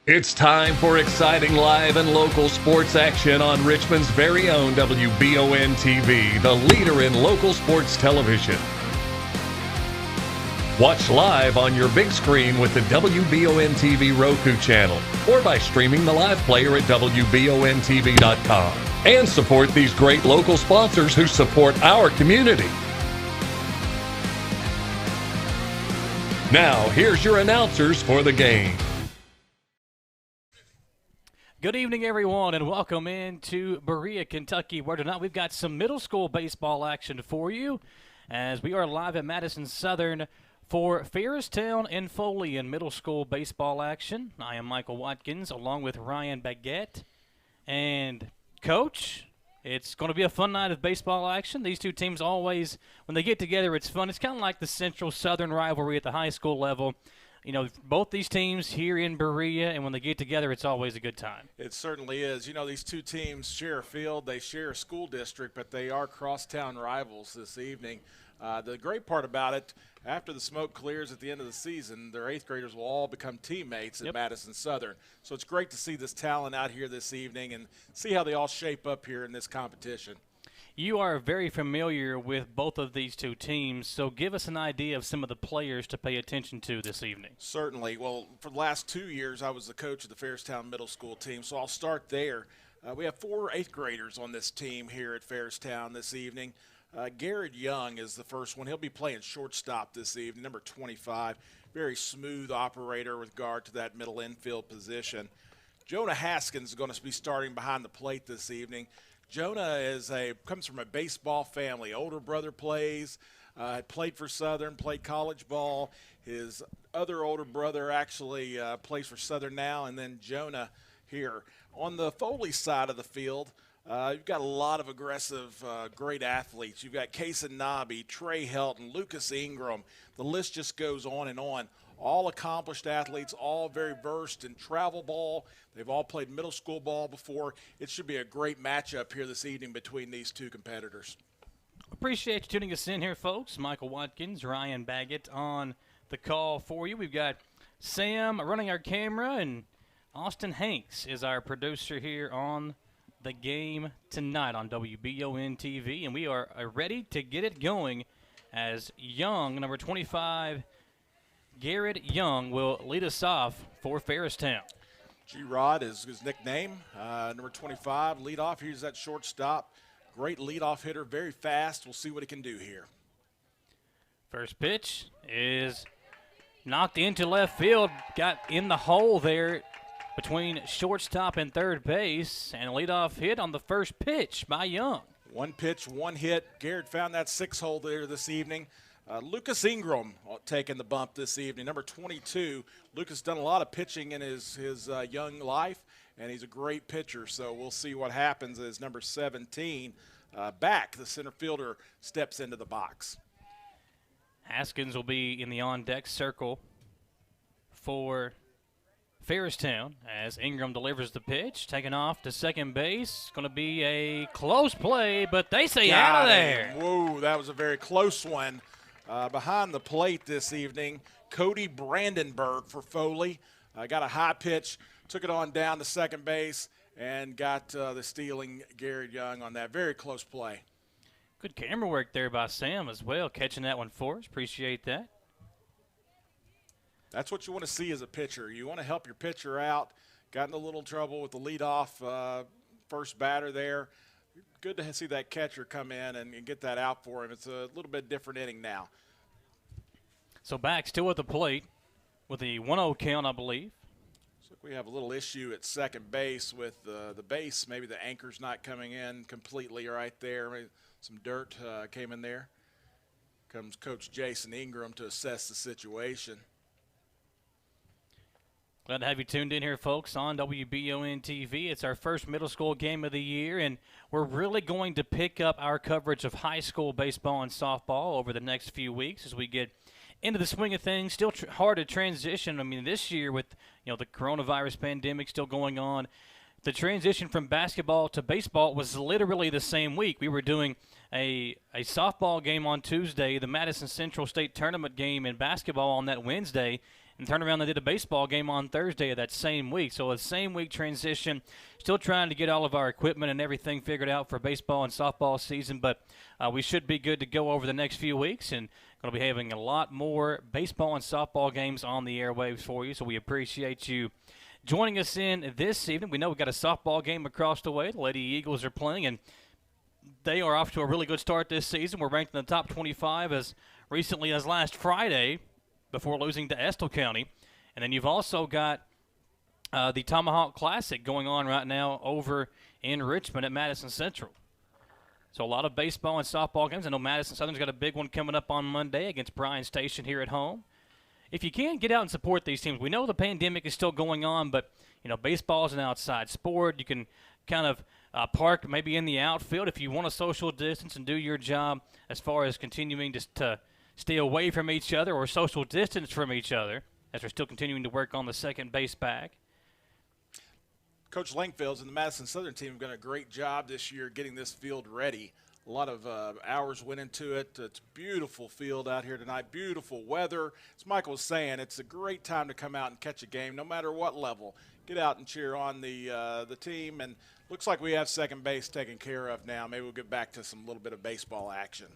It's time for exciting live and local sports action on Richmond's very own WBON TV, the leader in local sports television. Watch live on your big screen with the WBON TV Roku channel or by streaming the live player at WBONTV.com. And support these great local sponsors who support our community. Now, here's your announcers for the game. Good evening, everyone, and welcome into Berea, Kentucky, where tonight we've got some middle school baseball action for you as we are live at Madison Southern for Farristown and Foley in middle school baseball action. I am Michael Watkins along with Ryan Baguette. And, Coach, it's going to be a fun night of baseball action. These two teams always, when they get together, it's fun. It's kind of like the Central-Southern rivalry at the high school level. You know, both these teams here in Berea, and when they get together, it's always a good time. It certainly is. You know, these two teams share a field, they share a school district, but they are crosstown rivals this evening. The great part about it, after the smoke clears at the end of the season, their eighth graders will all become teammates at Madison Southern. So it's great to see this talent out here this evening and see how they all shape up here in this competition. You are very familiar with both of these two teams, so give us an idea of some of the players to pay attention to this evening. Certainly. Well, for the last 2 years, I was the coach of the Farristown Middle School team, so I'll start there. We have 4 eighth graders on this team here at Farristown this evening. Garrett Young is the first one. He'll be playing shortstop this evening, number 25. Very smooth operator with regard to that middle infield position. Jonah Haskins is going to be starting behind the plate this evening. Jonah comes from a baseball family. Older brother plays, played for Southern, played college ball. His other older brother actually plays for Southern now, and then Jonah here. On the Foley side of the field, you've got a lot of aggressive, great athletes. You've got Kason Nobby, Trey Helton, Lucas Ingram. The list just goes on and on. All accomplished athletes, all very versed in travel ball. They've all played middle school ball before. It should be a great matchup here this evening between these two competitors. Appreciate you tuning us in here, folks. Michael Watkins, Ryan Baggett on the call for you. We've got Sam running our camera, and Austin Hanks is our producer here on the game tonight on WBON TV. And we are ready to get it going as Young, number 25, Garrett Young will lead us off for Farristown. G-Rod is his nickname, number 25, leadoff. Here's that shortstop. Great leadoff hitter, very fast. We'll see what he can do here. First pitch is knocked into left field, got in the hole there between shortstop and third base, and a leadoff hit on the first pitch by Young. One pitch, one hit. Garrett found that 6-hole there this evening. Lucas Ingram taking the bump this evening, number 22. Lucas done a lot of pitching in his young life, and he's a great pitcher, so we'll see what happens as number 17 back. The center fielder steps into the box. Haskins will be in the on-deck circle for Farristown as Ingram delivers the pitch, taking off to second base. Going to be a close play, but they say out of there. Whoa, that was a very close one. Behind the plate this evening, Cody Brandenburg for Foley. Got a high pitch, took it on down to second base, and got the stealing Garrett Young on that. Very close play. Good camera work there by Sam as well, catching that one for us. Appreciate that. That's what you want to see as a pitcher. You want to help your pitcher out. Got in a little trouble with the leadoff first batter there. Good to see that catcher come in and get that out for him. It's a little bit different inning now. So back still at the plate with the 1-0 count, I believe. Looks like we have a little issue at second base with the base. Maybe the anchor's not coming in completely right there. Maybe some dirt came in there. Comes Coach Jason Ingram to assess the situation. Glad to have you tuned in here, folks, on WBON TV. It's our first middle school game of the year, and we're really going to pick up our coverage of high school baseball and softball over the next few weeks as we get into the swing of things. Still hard to transition. I mean, this year with the coronavirus pandemic still going on, the transition from basketball to baseball was literally the same week. We were doing a softball game on Tuesday, the Madison Central State Tournament game in basketball on that Wednesday, and turned around and did a baseball game on Thursday of that same week. So a same-week transition, still trying to get all of our equipment and everything figured out for baseball and softball season, but we should be good to go over the next few weeks, and going to be having a lot more baseball and softball games on the airwaves for you, so we appreciate you joining us in this evening. We know we've got a softball game across the way. The Lady Eagles are playing, and they are off to a really good start this season. We're ranked in the top 25 as recently as last Friday before losing to Estill County. And then you've also got the Tomahawk Classic going on right now over in Richmond at Madison Central. So a lot of baseball and softball games. I know Madison Southern's got a big one coming up on Monday against Bryan Station here at home. If you can, get out and support these teams. We know the pandemic is still going on, but, baseball is an outside sport. You can kind of park maybe in the outfield if you want to social distance and do your job as far as continuing to stay away from each other or social distance from each other as we're still continuing to work on the second base bag. Coach Langfield's and the Madison Southern team have done a great job this year getting this field ready. A lot of hours went into it. It's a beautiful field out here tonight, beautiful weather. As Michael was saying, it's a great time to come out and catch a game no matter what level. Get out and cheer on the team, and looks like we have second base taken care of now. Maybe we'll get back to some little bit of baseball action.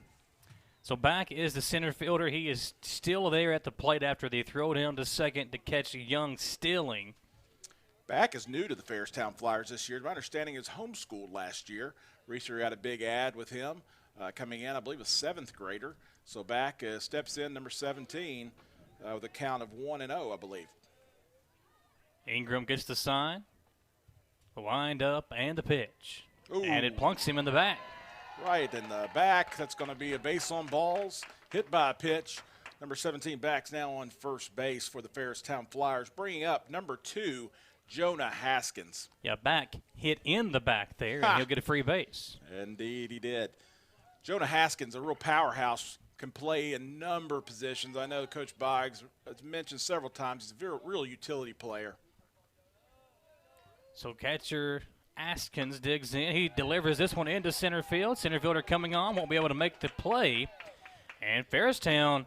So back is the center fielder. He is still there at the plate after they throw him to second to catch Young Stilling. Back is new to the Farristown Flyers this year. My understanding is homeschooled last year. Reeser had a big ad with him coming in, I believe, a 7th grader. So back steps in, number 17, with a count of 1-0, I believe. Ingram gets the sign, the wind up, and the pitch. Ooh. And it plunks him in the back. Right in the back. That's going to be a base on balls, hit by a pitch. Number 17 back's now on first base for the Farristown Flyers, bringing up number 2, Jonah Haskins. Yeah, back hit in the back there, and he'll get a free base. Indeed, he did. Jonah Haskins, a real powerhouse, can play a number of positions. I know Coach Boggs has mentioned several times he's a real utility player. So catcher Askins digs in. He delivers this one into center field. Center fielder coming on, won't be able to make the play. And Farristown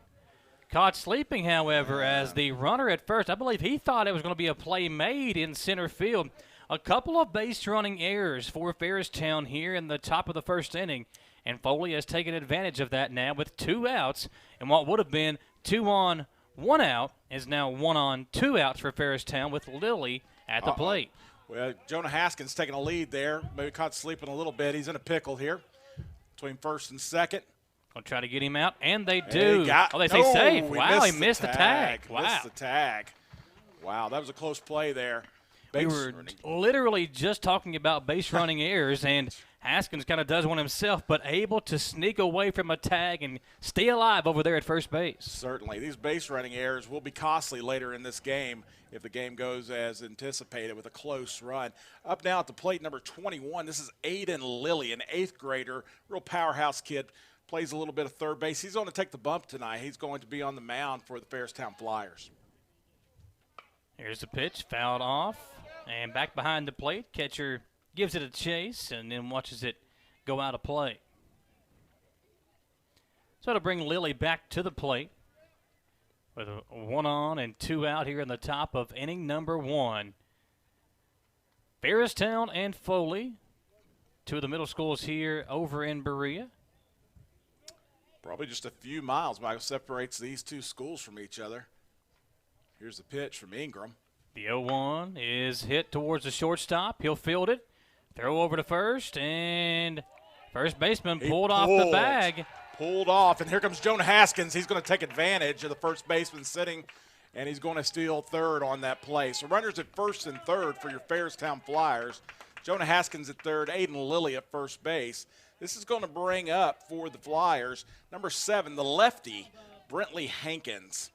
caught sleeping, however, as the runner at first, I believe he thought it was going to be a play made in center field. A couple of base running errors for Farristown here in the top of the first inning. And Foley has taken advantage of that now with 2 outs. And what would have been 2 on, 1 out is now 1 on, 2 outs for Farristown with Lilly at the plate. Well, Jonah Haskins taking a lead there. Maybe caught sleeping a little bit. He's in a pickle here between first and second. Gonna try to get him out, and they do. They say no, safe. Wow, he missed the tag. Wow. Missed the tag. Wow, that was a close play there. We were literally just talking about base running errors, and Haskins kind of does one himself, but able to sneak away from a tag and stay alive over there at first base. Certainly. These base running errors will be costly later in this game if the game goes as anticipated with a close run. Up now at the plate, number 21. This is Aiden Lilly, an 8th grader, real powerhouse kid. Plays a little bit of third base. He's going to take the bump tonight. He's going to be on the mound for the Farristown Flyers. Here's the pitch, fouled off, and back behind the plate. Catcher gives it a chase and then watches it go out of play. So it'll bring Lilly back to the plate with a 1 on and 2 out here in the top of inning number 1. Farristown and Foley, 2 of the middle schools here over in Berea. Probably just a few miles, Michael, separates these 2 schools from each other. Here's the pitch from Ingram. The 0-1 is hit towards the shortstop. He'll field it. Throw over to first, and first baseman pulled off the bag. Pulled off, and here comes Jonah Haskins. He's going to take advantage of the first baseman sitting, and he's going to steal third on that play. So runners at first and third for your Farristown Flyers. Jonah Haskins at third, Aiden Lilly at first base. This is going to bring up for the Flyers, number 7, the lefty, Brentley Hankins.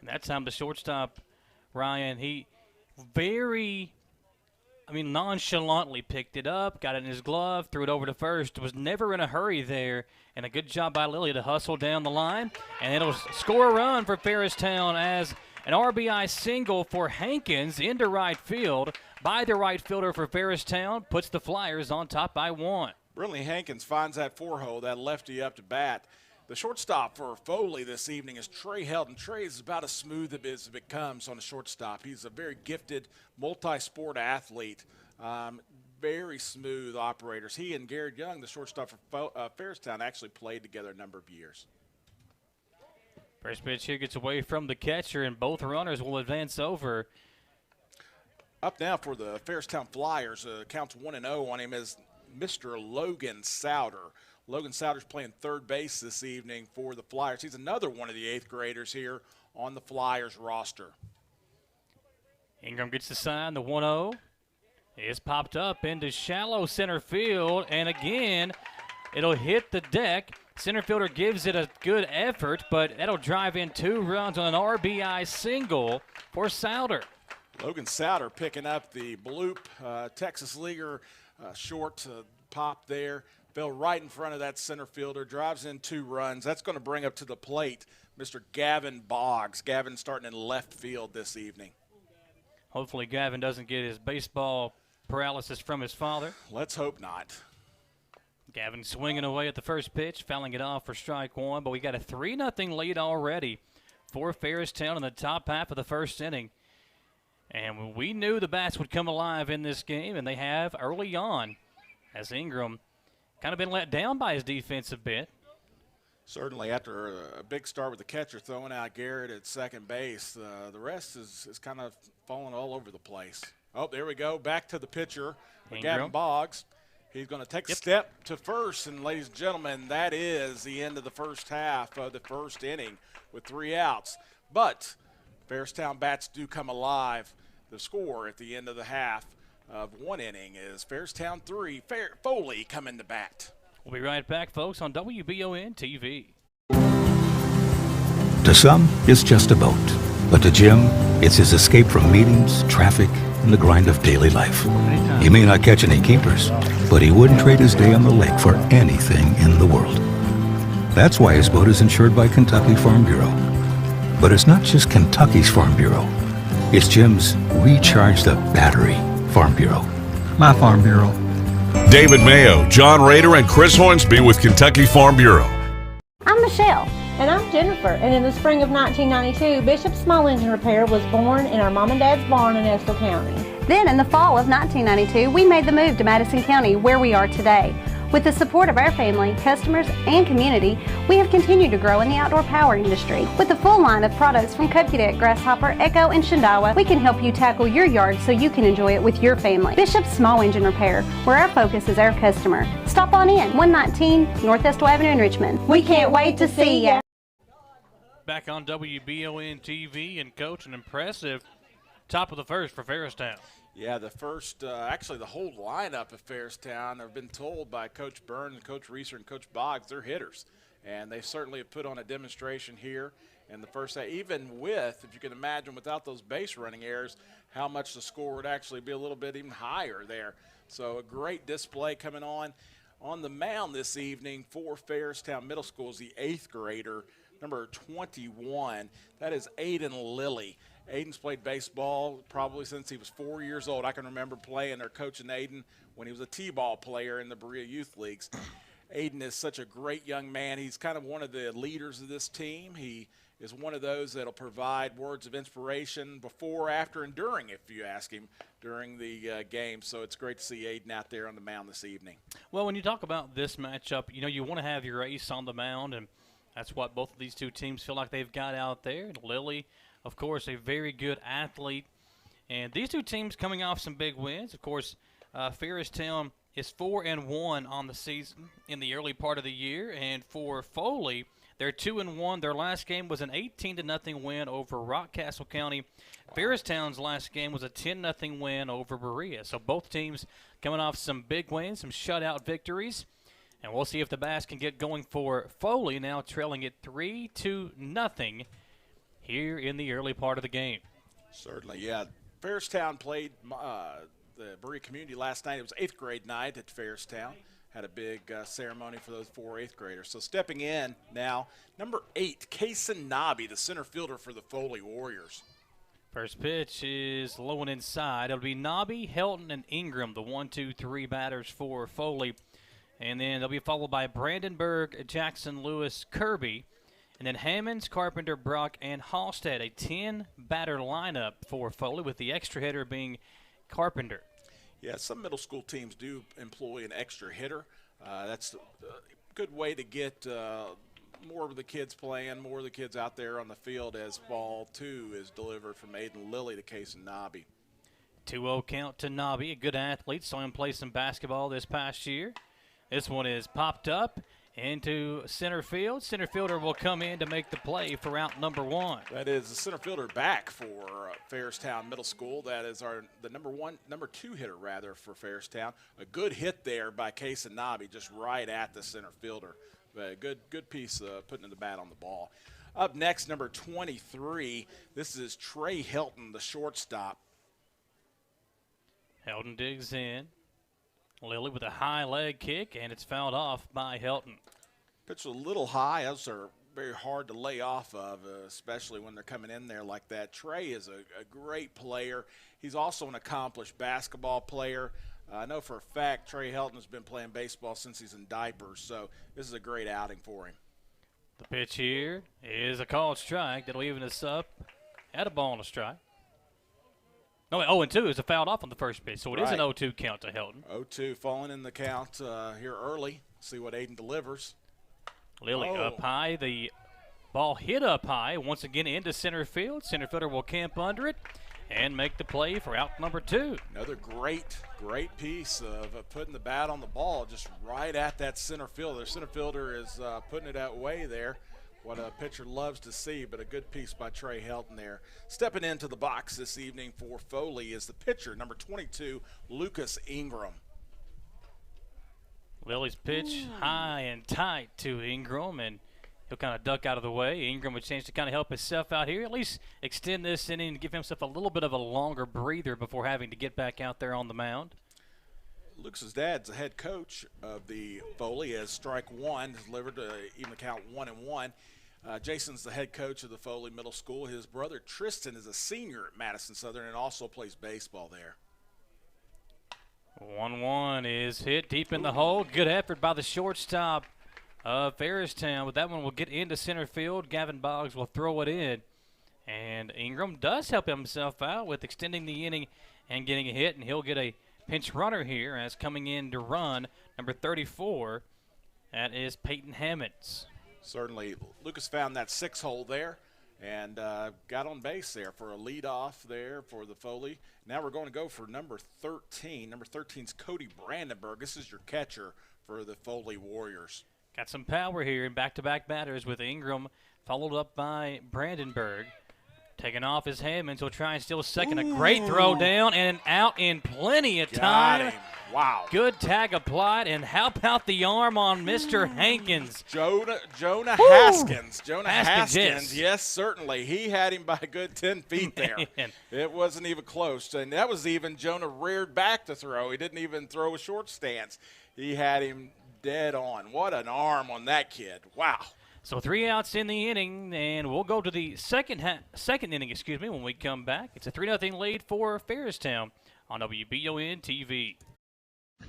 And that time the shortstop, Ryan, he very nonchalantly picked it up, got it in his glove, threw it over to first, was never in a hurry there, and a good job by Lilly to hustle down the line. And it'll score a run for Farristown as an RBI single for Hankins into right field by the right fielder for Farristown, puts the Flyers on top by 1. Brinley Hankins finds that four-hole, that lefty up to bat. The shortstop for Foley this evening is Trey Heldon. Trey is about as smooth as it comes on a shortstop. He's a very gifted multi-sport athlete. Very smooth operators. He and Garrett Young, the shortstop for Farristown, actually played together a number of years. First pitch here gets away from the catcher, and both runners will advance over. Up now for the Farristown Flyers. Counts 1-0 on him is Mr. Logan Souter. Logan Souter's playing third base this evening for the Flyers. He's another one of the 8th graders here on the Flyers roster. Ingram gets the sign, the 1-0. It's popped up into shallow center field, and again, it'll hit the deck. Center fielder gives it a good effort, but that'll drive in 2 runs on an RBI single for Souter. Logan Souter picking up the bloop. Texas Leaguer short pop there. Fell right in front of that center fielder. Drives in 2 runs. That's going to bring up to the plate Mr. Gavin Boggs. Gavin starting in left field this evening. Hopefully Gavin doesn't get his baseball paralysis from his father. Let's hope not. Gavin swinging away at the first pitch, fouling it off for strike 1, but we got a 3-0 lead already for Farristown in the top half of the first inning. And we knew the bats would come alive in this game, and they have early on, as Ingram kind of been let down by his defensive bit. Certainly after a big start with the catcher throwing out Garrett at second base, the rest is kind of falling all over the place. Oh, there we go. Back to the pitcher, Gavin Boggs. He's going to take a step to first, and ladies and gentlemen, that is the end of the first half of the first inning with 3 outs. But Farristown bats do come alive. The score at the end of the half of 1 inning is Farristown 3, Foley coming to bat. We'll be right back, folks, on WBON TV. To some, it's just a boat. But to Jim, it's his escape from meetings, traffic, and the grind of daily life. He may not catch any keepers, but he wouldn't trade his day on the lake for anything in the world. That's why his boat is insured by Kentucky Farm Bureau. But it's not just Kentucky's Farm Bureau. It's Jim's Recharge the Battery Farm Bureau. My Farm Bureau. David Mayo, John Rader, and Chris Hornsby with Kentucky Farm Bureau. I'm Michelle. And I'm Jennifer, and in the spring of 1992, Bishop Small Engine Repair was born in our mom and dad's barn in Estill County. Then in the fall of 1992, we made the move to Madison County, where we are today. With the support of our family, customers, and community, we have continued to grow in the outdoor power industry. With a full line of products from Cupcadet, Grasshopper, Echo, and Shindawa, we can help you tackle your yard so you can enjoy it with your family. Bishop Small Engine Repair, where our focus is our customer. Stop on in, 119 North Estill Avenue in Richmond. We can't wait to see ya. Back on WBON TV, and Coach, an impressive top of the first for Farristown. Yeah, the first, actually the whole lineup of Farristown, I've been told by Coach Burns, Coach Reeser, and Coach Boggs, they're hitters. And they certainly have put on a demonstration here in the first half, even with, if you can imagine, without those base running errors, how much the score would actually be a little bit even higher there. So a great display coming on. On the mound this evening for Farristown Middle School is the 8th grader, number 21. That is Aiden Lilly. Aiden's played baseball probably since he was 4 years old. I can remember playing or coaching Aiden when he was a T-ball player in the Berea Youth Leagues. Aiden is such a great young man. He's kind of one of the leaders of this team. He is one of those that will provide words of inspiration before, after, and during, if you ask him, during the game. So it's great to see Aiden out there on the mound this evening. Well, when you talk about this matchup, you know, you want to have your ace on the mound, and that's what both of these two teams feel like they've got out there. And Lilly, of course, a very good athlete. And these two teams coming off some big wins. Of course, Farristown is 4-1 on the season in the early part of the year. And for Foley, they're 2-1. Their last game was an 18-0 win over Rockcastle County. Farristown's last game was a 10-0 win over Berea. So both teams coming off some big wins, some shutout victories. And we'll see if the Bass can get going for Foley, now trailing it 3-0 here in the early part of the game. Certainly, yeah. Farristown played the Berea community last night. It was 8th grade night at Farristown. Had a big ceremony for those 4 8th graders. So stepping in now, number 8, Kason Nobby, the center fielder for the Foley Warriors. First pitch is low and inside. It'll be Nobby, Helton, and Ingram, the 1, 2, 3 batters for Foley. And then they'll be followed by Brandenburg, Jackson, Lewis, Kirby. And then Hammonds, Carpenter, Brock, and Halstead. A 10-batter lineup for Foley, with the extra hitter being Carpenter. Yeah, some middle school teams do employ an extra hitter. That's a good way to get more of the kids playing, more of the kids out there on the field as ball 2 is delivered from Aiden Lilly to Kason Nobby. 2-0 count to Nobby, a good athlete. Saw him play some basketball this past year. This one is popped up into center field. Center fielder will come in to make the play for out number 1. That is the center fielder back for Farristown Middle School. That is the number 2 hitter rather for Farristown. A good hit there by Kason Nobby, just right at the center fielder. But a good piece putting the bat on the ball. Up next, number 23. This is Trey Helton, the shortstop. Helton digs in. Lilly with a high leg kick, and it's fouled off by Helton. Pitch a little high. Those are very hard to lay off of, especially when they're coming in there like that. Trey is a great player. He's also an accomplished basketball player. I know for a fact Trey Helton has been playing baseball since he's in diapers, so this is a great outing for him. The pitch here is a called strike. That'll even us up at a ball and a strike. No, 0-2 is a fouled off on the first pitch, so it is an 0-2 count to Helton. 0-2 falling in the count here early. See what Aiden delivers. Lilly up high. The ball hit up high. Once again into center field. Center fielder will camp under it and make the play for out number 2. Another great piece of putting the bat on the ball just right at that center fielder. The center fielder is putting it that way there. What a pitcher loves to see, but a good piece by Trey Helton there. Stepping into the box this evening for Foley is the pitcher, number 22, Lucas Ingram. Lilly's pitch high and tight to Ingram, and he'll kind of duck out of the way. Ingram with a chance to kind of help himself out here, at least extend this inning and give himself a little bit of a longer breather before having to get back out there on the mound. Lucas's dad's the head coach of the Foley as strike 1 delivered to even count 1-1. Jason's the head coach of the Foley Middle School. His brother Tristan is a senior at Madison Southern and also plays baseball there. 1-1 is hit deep in the hole. Good effort by the shortstop of Farristown, but that one will get into center field. Gavin Boggs will throw it in. And Ingram does help himself out with extending the inning and getting a hit, and he'll get a pinch runner here as coming in to run number 34. That is Peyton Hammonds. Certainly, Lucas found that 6-hole there and got on base there for a leadoff there for the Foley. Now we're going to go for number 13. Number 13 is Cody Brandenburg. This is your catcher for the Foley Warriors. Got some power here in back-to-back batters with Ingram, followed up by Brandenburg. Taking off his Hammonds, he'll try and steal second. A great throw down and out in plenty of time. Got him. Wow. Good tag applied, and how about the arm on Mr. Hankins? Jonah Haskins. Jonah Haskins, yes, certainly. He had him by a good 10 feet there. It wasn't even close, and that was even Jonah reared back to throw. He didn't even throw a short stance. He had him dead on. What an arm on that kid. Wow. So 3 outs in the inning, and we'll go to the second inning, when we come back. It's a 3-0 lead for Farristown on WBON TV.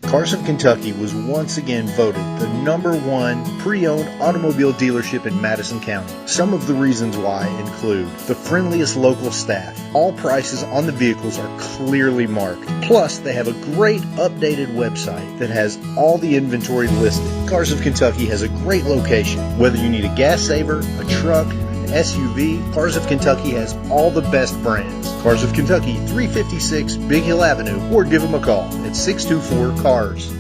Cars of Kentucky was once again voted the #1 pre-owned automobile dealership in Madison County. Some of the reasons why include the friendliest local staff. All prices on the vehicles are clearly marked. Plus, they have a great updated website that has all the inventory listed. Cars of Kentucky has a great location. Whether you need a gas saver, a truck, SUV, Cars of Kentucky has all the best brands. Cars of Kentucky, 356 Big Hill Avenue, or give them a call at 624-CARS.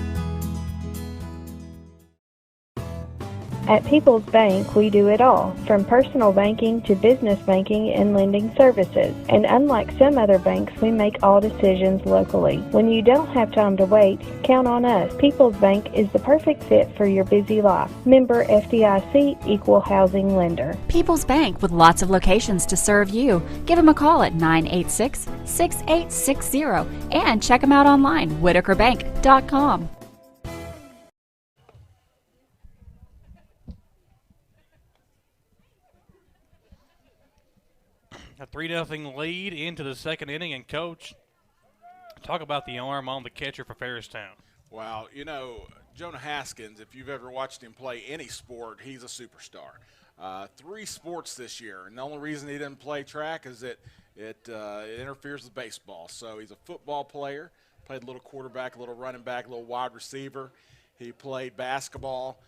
At People's Bank, we do it all, from personal banking to business banking and lending services. And unlike some other banks, we make all decisions locally. When you don't have time to wait, count on us. People's Bank is the perfect fit for your busy life. Member FDIC, Equal Housing Lender. People's Bank, with lots of locations to serve you. Give them a call at 986-6860 and check them out online, whitakerbank.com. A 3-0 lead into the second inning, and Coach, talk about the arm on the catcher for Farristown. Well, you know, Jonah Haskins, if you've ever watched him play any sport, he's a superstar. 3 sports this year, and the only reason he didn't play track is that it interferes with baseball. So he's a football player, played a little quarterback, a little running back, a little wide receiver. He played basketball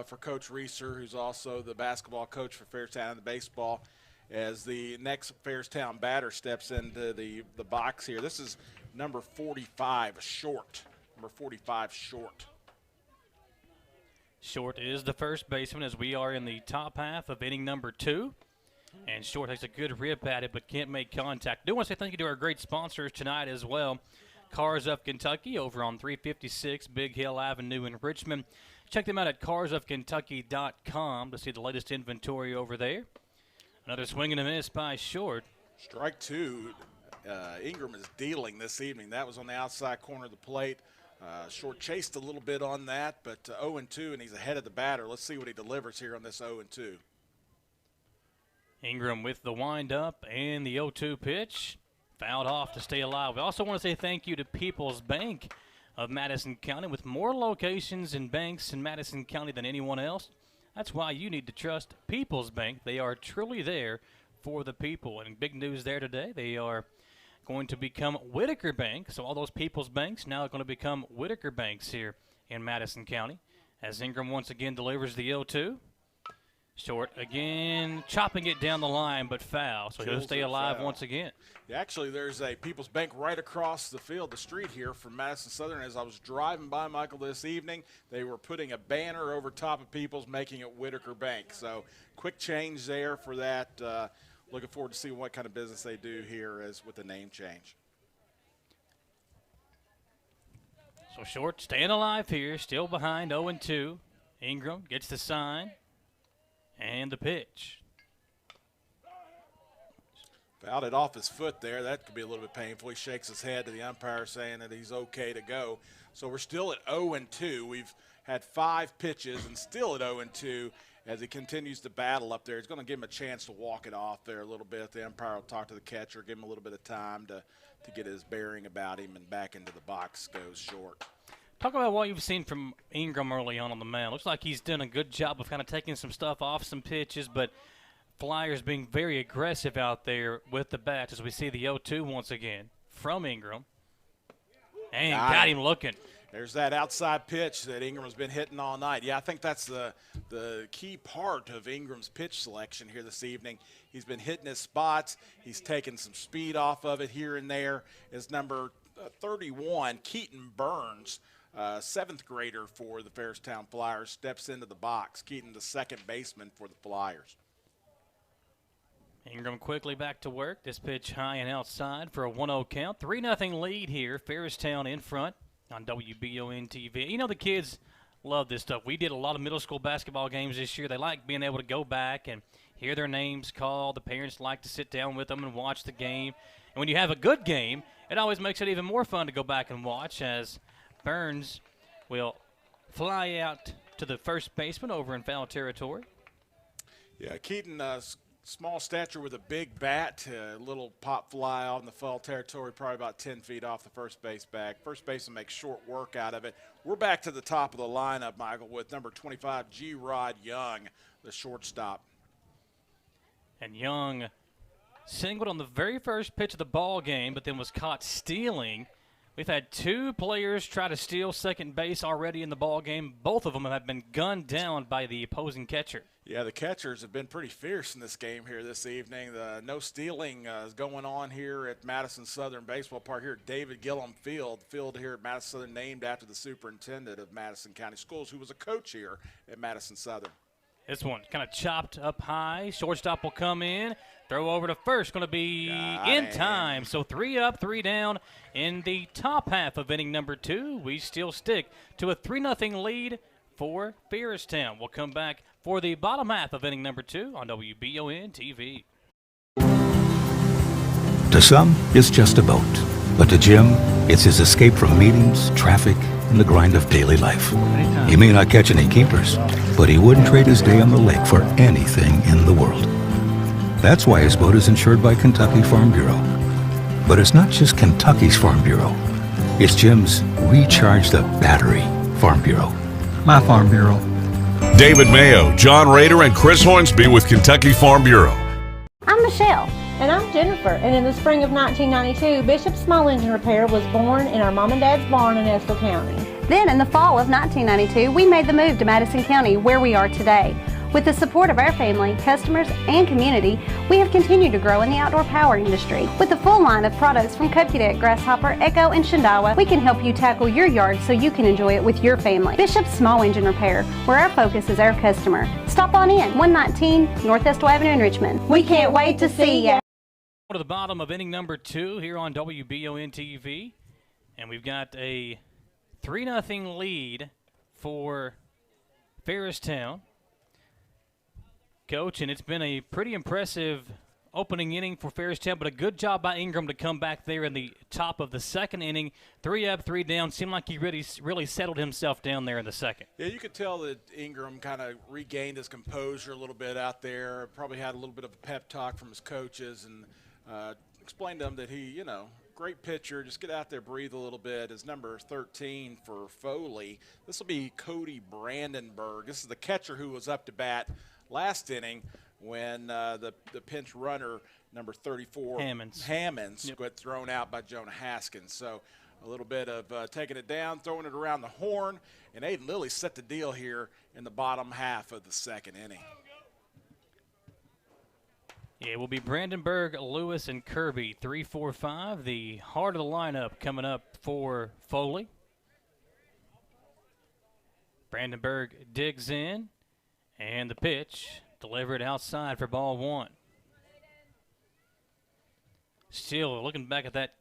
for Coach Reeser, who's also the basketball coach for Farristown and the baseball. As the next Farristown batter steps into the box here, this is number 45, Short. Number 45, Short. Short is the first baseman as we are in the top half of inning number 2. And Short takes a good rip at it but can't make contact. I do want to say thank you to our great sponsors tonight as well. Cars of Kentucky over on 356 Big Hill Avenue in Richmond. Check them out at carsofkentucky.com to see the latest inventory over there. Another swing and a miss by Short. Strike 2. Ingram is dealing this evening. That was on the outside corner of the plate. Short chased a little bit on that, but 0-2, and he's ahead of the batter. Let's see what he delivers here on this 0-2. Ingram with the windup and the 0-2 pitch. Fouled off to stay alive. We also want to say thank you to People's Bank of Madison County, with more locations and banks in Madison County than anyone else. That's why you need to trust People's Bank. They are truly there for the people. And big news there today, they are going to become Whitaker Bank. So all those People's Banks now are going to become Whitaker Banks here in Madison County. As Ingram once again delivers the 0-2. Short again, chopping it down the line, but foul. So he'll stay alive once again. Yeah, actually, there's a People's Bank right across the field, the street here from Madison Southern. As I was driving by, Michael, this evening, they were putting a banner over top of People's, making it Whitaker Bank. So quick change there for that. Looking forward to seeing what kind of business they do here as with the name change. So Short staying alive here, still behind 0-2. Ingram gets the sign and the pitch. Fouled it off his foot there. That could be a little bit painful. He shakes his head to the umpire saying that he's okay to go. So we're still at 0-2. We've had 5 pitches and still at 0-2. As he continues to battle up there, he's going to give him a chance to walk it off there a little bit. The umpire will talk to the catcher, give him a little bit of time to get his bearing about him, and back into the box goes Short. Talk about what you've seen from Ingram early on the mound. Looks like he's done a good job of kind of taking some stuff off some pitches, but Flyers being very aggressive out there with the bats as we see the 0-2 once again from Ingram. And got him looking. There's that outside pitch that Ingram has been hitting all night. Yeah, I think that's the key part of Ingram's pitch selection here this evening. He's been hitting his spots. He's taken some speed off of it here and there. As number 31, Keaton Burns, 7th grader for the Farristown Flyers, steps into the box. Keaton, the second baseman for the Flyers. Ingram quickly back to work. This pitch high and outside for a 1-0 count. 3-0 lead here. Farristown in front on WBON TV. You know, the kids love this stuff. We did a lot of middle school basketball games this year. They like being able to go back and hear their names called. The parents like to sit down with them and watch the game. And when you have a good game, it always makes it even more fun to go back and watch, as Burns will fly out to the first baseman over in foul territory. Yeah, Keaton, small stature with a big bat, a little pop fly out in the foul territory, probably about 10 feet off the first base bag. First baseman makes short work out of it. We're back to the top of the lineup, Michael, with number 25, G-Rod Young, the shortstop. And Young singled on the very first pitch of the ball game, but then was caught stealing. We've had 2 players try to steal second base already in the ball game. Both of them have been gunned down by the opposing catcher. Yeah, the catchers have been pretty fierce in this game here this evening. The no stealing is going on here at Madison Southern Baseball Park here at David Gillum Field here at Madison Southern, named after the superintendent of Madison County Schools, who was a coach here at Madison Southern. This one kind of chopped up high. Shortstop will come in. Throw over to first. Going to be in time. So 3 up, 3 down in the top half of inning number 2. We still stick to a 3-0 lead for Farristown. We'll come back for the bottom half of inning number 2 on WBON TV. To some, it's just a boat. But to Jim, it's his escape from meetings, traffic, and the grind of daily life. He may not catch any keepers, but he wouldn't trade his day on the lake for anything in the world. That's why his boat is insured by Kentucky Farm Bureau. But it's not just Kentucky's Farm Bureau. It's Jim's Recharge the Battery Farm Bureau. My Farm Bureau. David Mayo, John Rader, and Chris Hornsby with Kentucky Farm Bureau. I'm Michelle. And I'm Jennifer. And in the spring of 1992, Bishop Small Engine Repair was born in our mom and dad's barn in Estill County. Then in the fall of 1992, we made the move to Madison County, where we are today. With the support of our family, customers, and community, we have continued to grow in the outdoor power industry. With a full line of products from Cupcadet, Grasshopper, Echo, and Shindawa, we can help you tackle your yard so you can enjoy it with your family. Bishop Small Engine Repair, where our focus is our customer. Stop on in, 119 North Estill Avenue in Richmond. We can't wait to see ya. To the bottom of inning number 2 here on WBON TV, and we've got a 3-0 lead for Farristown. Coach, and it's been a pretty impressive opening inning for Farristown, but a good job by Ingram to come back there in the top of the second inning. 3 up, 3 down. Seemed like he really settled himself down there in the second. Yeah, you could tell that Ingram kind of regained his composure a little bit out there. Probably had a little bit of a pep talk from his coaches and explained to them that he, great pitcher. Just get out there, breathe a little bit. His number 13 for Foley. This will be Cody Brandenburg. This is the catcher who was up to bat last inning when the pinch runner, number 34, Hammonds got thrown out by Jonah Haskins. So a little bit of taking it down, throwing it around the horn, and Aiden Lilly set the deal here in the bottom half of the second inning. Yeah, it will be Brandenburg, Lewis, and Kirby. 3, 4, 5. The heart of the lineup coming up for Foley. Brandenburg digs in, and the pitch delivered outside for ball 1. Still, looking back at that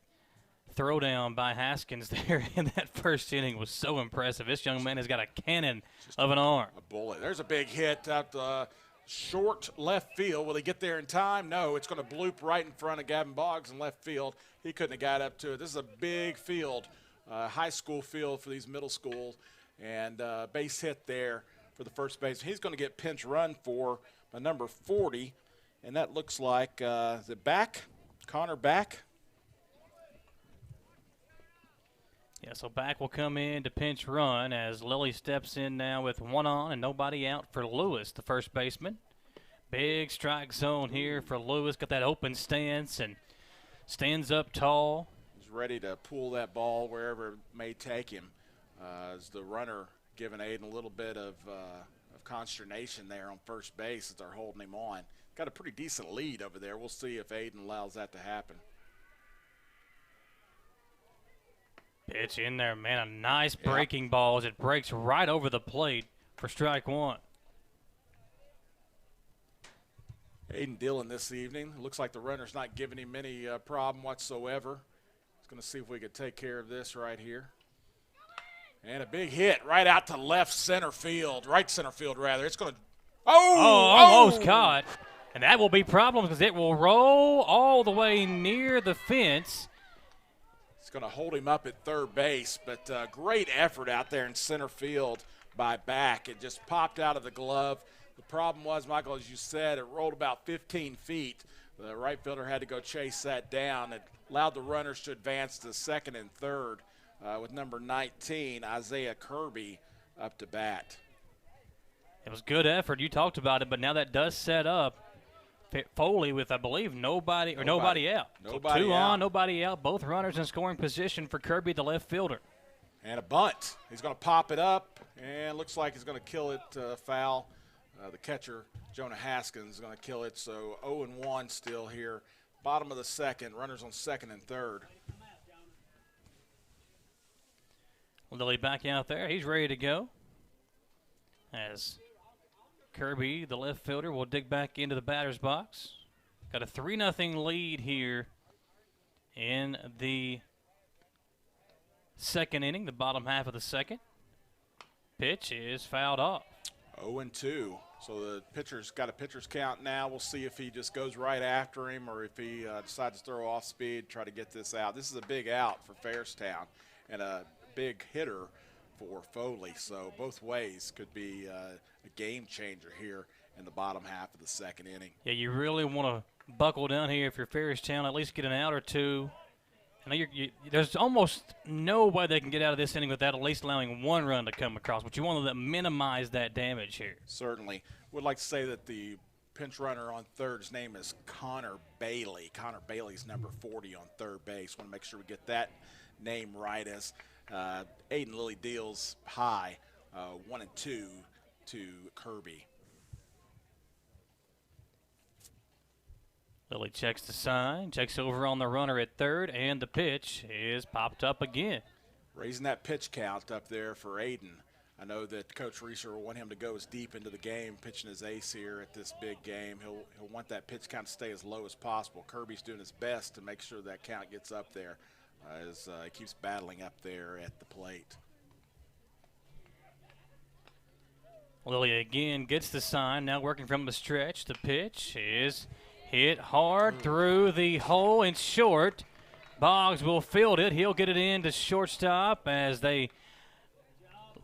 throwdown by Haskins there in that first inning was so impressive. This young man has got a cannon of an arm. A bullet. There's a big hit out the short left field. Will he get there in time? No, it's going to bloop right in front of Gavin Boggs in left field. He couldn't have got up to it. This is a big field, high school field for these middle schools, and base hit there for the first base. He's going to get pinch run for number 40, and that looks like the back, Connor Back. Yeah, so Back will come in to pinch run as Lilly steps in now with 1 on and nobody out for Lewis, the first baseman. Big strike zone here for Lewis. Got that open stance and stands up tall. He's ready to pull that ball wherever it may take him. As the runner giving Aiden a little bit of consternation there on first base as they're holding him on. Got a pretty decent lead over there. We'll see if Aiden allows that to happen. Pitch in there, man. A nice breaking ball as it breaks right over the plate for strike 1. Aiden Dillon this evening. Looks like the runner's not giving him any problem whatsoever. He's going to see if we can take care of this right here. And a big hit right out to left center field. Right center field, rather. It's going to – almost caught. And that will be problems because it will roll all the way near the fence. It's going to hold him up at third base, but great effort out there in center field by Back. It just popped out of the glove. The problem was, Michael, as you said, it rolled about 15 feet. The right fielder had to go chase that down. It allowed the runners to advance to second and third with number 19, Isaiah Kirby, up to bat. It was good effort. You talked about it, but now that does set up Foley with, I believe, nobody out. Nobody so 2 out. on, nobody out. Both runners in scoring position for Kirby, the left fielder. And a bunt. He's going to pop it up, and looks like he's going to kill it foul. The catcher, Jonah Haskins, is going to kill it. So 0-1 still here. Bottom of the second. Runners on second and third. Lilly back out there. He's ready to go. As Kirby, the left fielder, will dig back into the batter's box. Got a 3-0 lead here in the second inning, the bottom half of the second. Pitch is fouled off. 0-2. So the pitcher's got a pitcher's count now. We'll see if he just goes right after him or if he decides to throw off speed, try to get this out. This is a big out for Farristown and a big hitter for Foley. So both ways could be a game changer here in the bottom half of the second inning. Yeah, you really want to buckle down here if you're Farristown, at least get an out or two. I know there's almost no way they can get out of this inning without at least allowing one run to come across, but you want to minimize that damage here. Certainly. Would like to say that the pinch runner on third's name is Connor Bailey. Connor Bailey's number 40 on third base. Want to make sure we get that name right as Aiden Lilly deals high 1-2 to Kirby. Lilly checks the sign, checks over on the runner at third, and the pitch is popped up again. Raising that pitch count up there for Aiden. I know that Coach Reeser will want him to go as deep into the game, pitching his ace here at this big game. He'll want that pitch count to stay as low as possible. Kirby's doing his best to make sure that count gets up there as he keeps battling up there at the plate. Lilly again gets the sign, now working from the stretch. The pitch is hit hard through the hole and short. Boggs will field it. He'll get it in to shortstop as they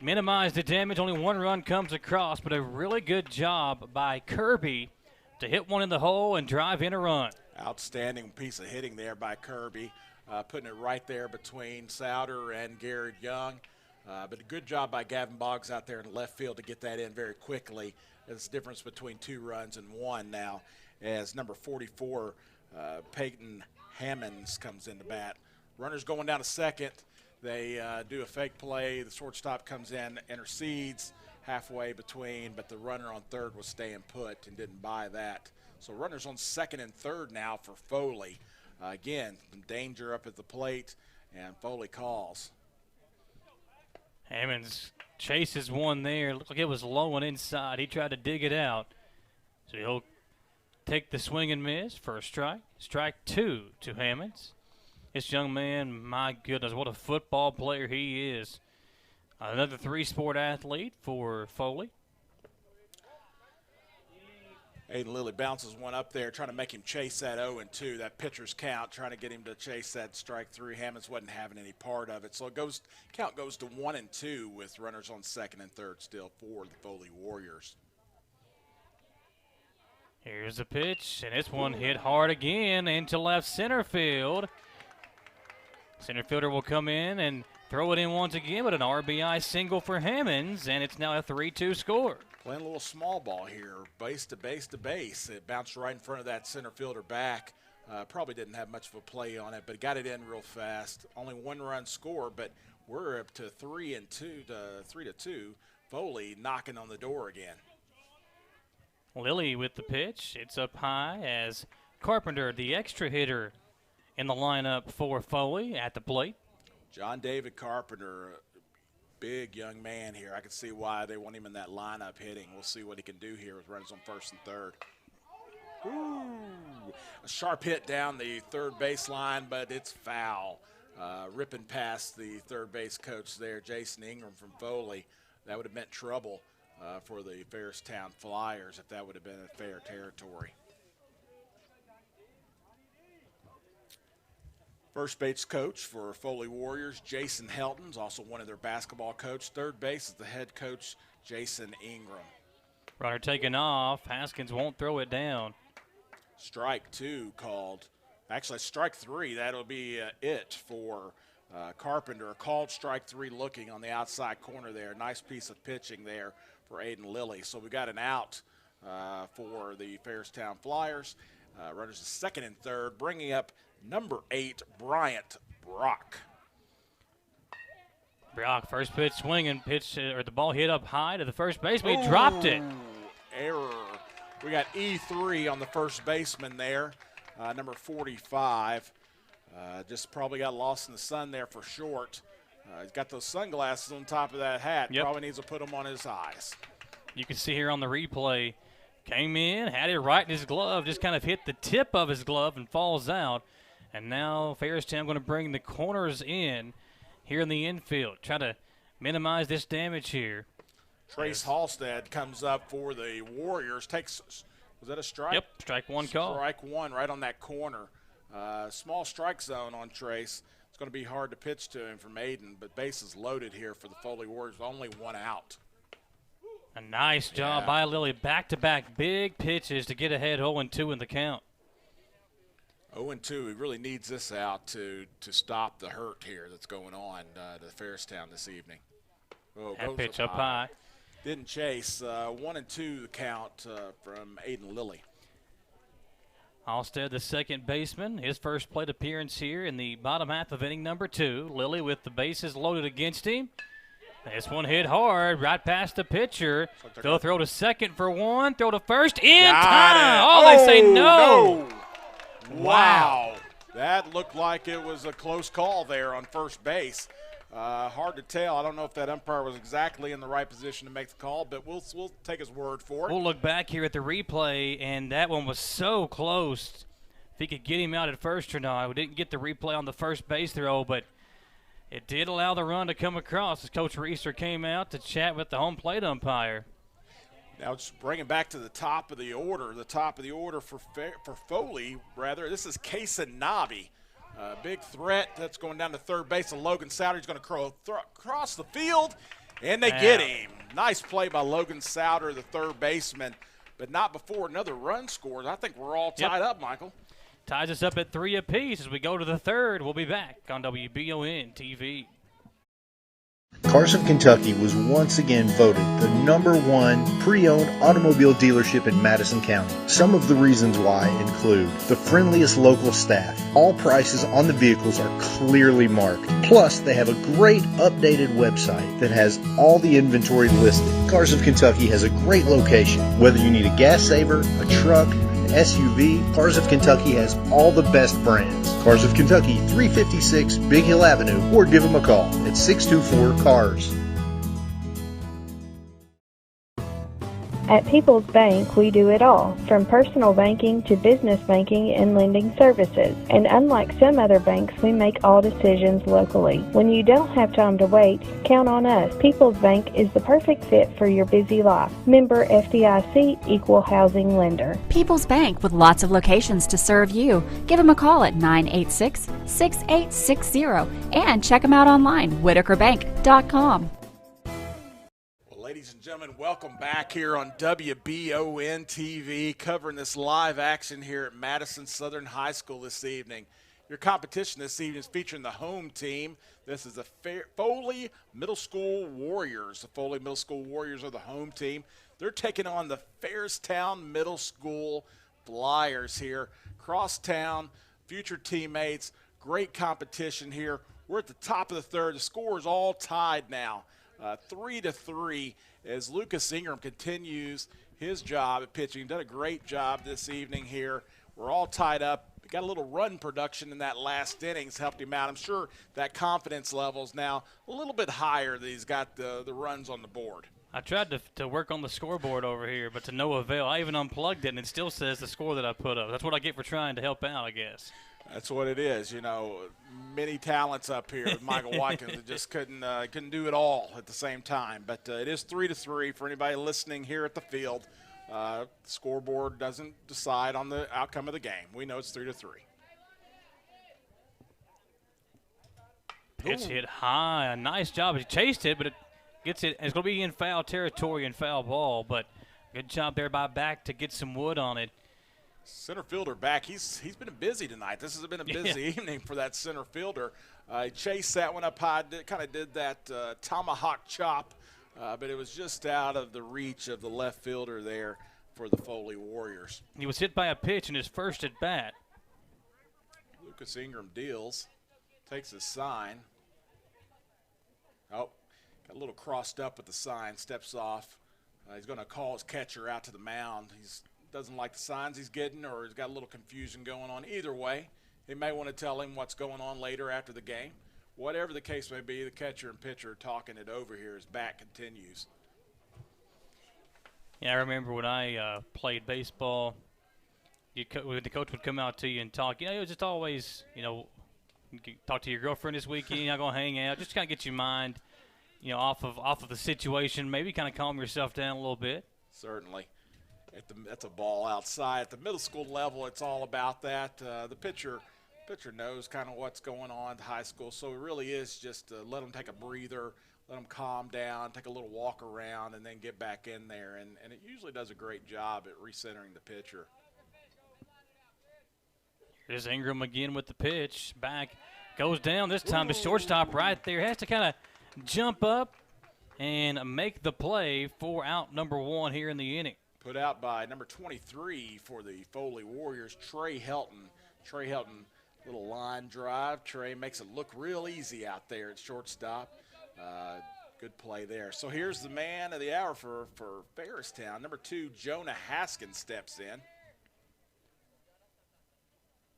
minimize the damage. Only one run comes across, but a really good job by Kirby to hit one in the hole and drive in a run. Outstanding piece of hitting there by Kirby, putting it right there between Souter and Garrett Young. But a good job by Gavin Boggs out there in left field to get that in very quickly. There's a difference between 2 runs and 1 now as number 44, Peyton Hammonds, comes into bat. Runners going down to second. They do a fake play. The shortstop comes in, intercedes halfway between, but the runner on third was staying put and didn't buy that. So runners on second and third now for Foley. Again, some danger up at the plate, and Foley calls. Hammonds chases one there. Looked like it was low and inside. He tried to dig it out. So he'll take the swing and miss for a strike. Strike 2 to Hammonds. This young man, my goodness, what a football player he is. Another 3-sport athlete for Foley. Aiden Lilly bounces one up there, trying to make him chase that 0-2, that pitcher's count, trying to get him to chase that strike 3. Hammonds wasn't having any part of it. So count goes to 1-2 with runners on second and third still for the Foley Warriors. Here's the pitch, and this one hit hard again into left center field. Center fielder will come in and throw it in once again, but an RBI single for Hammonds, and it's now a 3-2 score. Playing a little small ball here, base to base to base. It bounced right in front of that center fielder back. Probably didn't have much of a play on it, but got it in real fast. Only 1-run score, but we're up to 3-2 Foley knocking on the door again. Lilly with the pitch. It's up high as Carpenter, the extra hitter, in the lineup for Foley at the plate. John David Carpenter, big young man here. I can see why they want him in that lineup hitting. We'll see what he can do here with runners on first and third. Ooh, a sharp hit down the third baseline, but it's foul. Ripping past the third base coach there, Jason Ingram from Foley. That would have meant trouble for the Farristown Flyers if that would have been a fair territory. First base coach for Foley Warriors, Jason Helton's also one of their basketball coach. Third base is the head coach, Jason Ingram. Runner taken off. Haskins won't throw it down. Strike 2 called. Actually, strike 3. That'll be it for Carpenter. A called strike 3 looking on the outside corner there. Nice piece of pitching there for Aiden Lilly. So we got an out for the Farristown Flyers. Runners to second and third, bringing up number 8, Bryant Brock. Brock, first pitch swinging, or the ball hit up high to the first baseman. He dropped it. Error. We got E3 on the first baseman there, number 45. Just probably got lost in the sun there for short. He's got those sunglasses on top of that hat. Yep. Probably needs to put them on his eyes. You can see here on the replay, came in, had it right in his glove, just kind of hit the tip of his glove and falls out. And now Farristown going to bring the corners in here in the infield, try to minimize this damage here. Trace Halstead comes up for the Warriors. Was that a strike? Yep, strike 1 call. Strike 1 right on that corner. Small strike zone on Trace. It's going to be hard to pitch to him from Aiden, but bases loaded here for the Foley Warriors. Only 1 out. A nice job by Lilly. Back-to-back big pitches to get ahead 0-2 in the count. 0-2. He really needs this out to stop the hurt here that's going on to Farristown this evening. Oh, That pitch up high. Didn't chase. 1-2 the count from Aiden Lilly. Halstead, the second baseman, his first plate appearance here in the bottom half of inning number 2. Lilly with the bases loaded against him. This one hit hard, right past the pitcher. They'll throw to second for one, throw to first, in time. Oh, they say no. Wow. That looked like it was a close call there on first base. Hard to tell. I don't know if that umpire was exactly in the right position to make the call, but we'll take his word for it. We'll look back here at the replay, and that one was so close. If he could get him out at first or not. We didn't get the replay on the first base throw, but it did allow the run to come across as Coach Reeser came out to chat with the home plate umpire. Now just bring it back to the top of the order for Foley, rather. This is Kason Nobby. Big threat that's going down to third base. And Logan Souter is going to cross the field, and they get him. Nice play by Logan Souter, the third baseman, but not before another run scores. I think we're all tied up, Michael. Ties us up at 3 apiece as we go to the third. We'll be back on WBON TV. Carson, Kentucky was once again voted the #1 pre-owned automobile dealership in Madison County. Some of the reasons why include the friendliest local staff. All prices on the vehicles are clearly marked. Plus, they have a great updated website that has all the inventory listed. Cars of Kentucky has a great location. Whether you need a gas saver, a truck, SUV, Cars of Kentucky has all the best brands. Cars of Kentucky, 356 Big Hill Avenue, or give them a call at 624-CARS. At People's Bank, we do it all, from personal banking to business banking and lending services. And unlike some other banks, we make all decisions locally. When you don't have time to wait, count on us. People's Bank is the perfect fit for your busy life. Member FDIC, Equal Housing Lender. People's Bank, with lots of locations to serve you. Give them a call at 986-6860 and check them out online, whitakerbank.com. Ladies and gentlemen, welcome back here on WBON TV, covering this live action here at Madison Southern High School this evening. Your competition this evening is featuring the home team. This is the Foley Middle School Warriors. The Foley Middle School Warriors are the home team. They're taking on the Farristown Middle School Flyers here. Crosstown, future teammates, great competition here. We're at the top of the third. The score is all tied now. 3-3 as Lucas Ingram continues his job at pitching. Done a great job this evening here. We're all tied up. Got a little run production in that last innings, helped him out. I'm sure that confidence level is now a little bit higher that he's got the runs on the board. I tried to work on the scoreboard over here, but to no avail. I even unplugged it, and it still says the score that I put up. That's what I get for trying to help out, I guess. That's what it is. You know, many talents up here with Michael Watkins that just couldn't do it all at the same time. But it is 3-3 for anybody listening here at the field. Scoreboard doesn't decide on the outcome of the game. We know it's 3-3. It's hit high. A nice job. He chased it, but it gets it. It's going to be in foul territory and foul ball. But good job there by Back to get some wood on it. Center fielder Back, he's been busy tonight. This has been a busy evening for that center fielder. He chased that one up high, kind of did that tomahawk chop, but it was just out of the reach of the left fielder there for the Foley Warriors. He was hit by a pitch in his first at bat. Lucas Ingram deals, takes his sign. Oh, got a little crossed up with the sign, steps off. He's going to call his catcher out to the mound. He's doesn't like the signs he's getting, or he's got a little confusion going on. Either way, they may want to tell him what's going on later after the game. Whatever the case may be, the catcher and pitcher are talking it over here as Back continues. Yeah, I remember when I played baseball, the coach would come out to you and talk. You know, it was just always, you know, talk to your girlfriend this weekend, you're not going to hang out. Just kind of get your mind, you know, off of the situation. Maybe kind of calm yourself down a little bit. Certainly. That's a ball outside. At the middle school level, it's all about that. The pitcher knows kind of what's going on at the high school, so it really is just let them take a breather, let them calm down, take a little walk around, and then get back in there. And it usually does a great job at recentering the pitcher. Here's Ingram again with the pitch. Back, goes down this time. The shortstop right there has to kind of jump up and make the play for out number 1 here in the inning. Put out by number 23 for the Foley Warriors, Trey Helton. Trey Helton, little line drive. Trey makes it look real easy out there at shortstop. Good play there. So here's the man of the hour for Farristown. Number 2, Jonah Haskins steps in.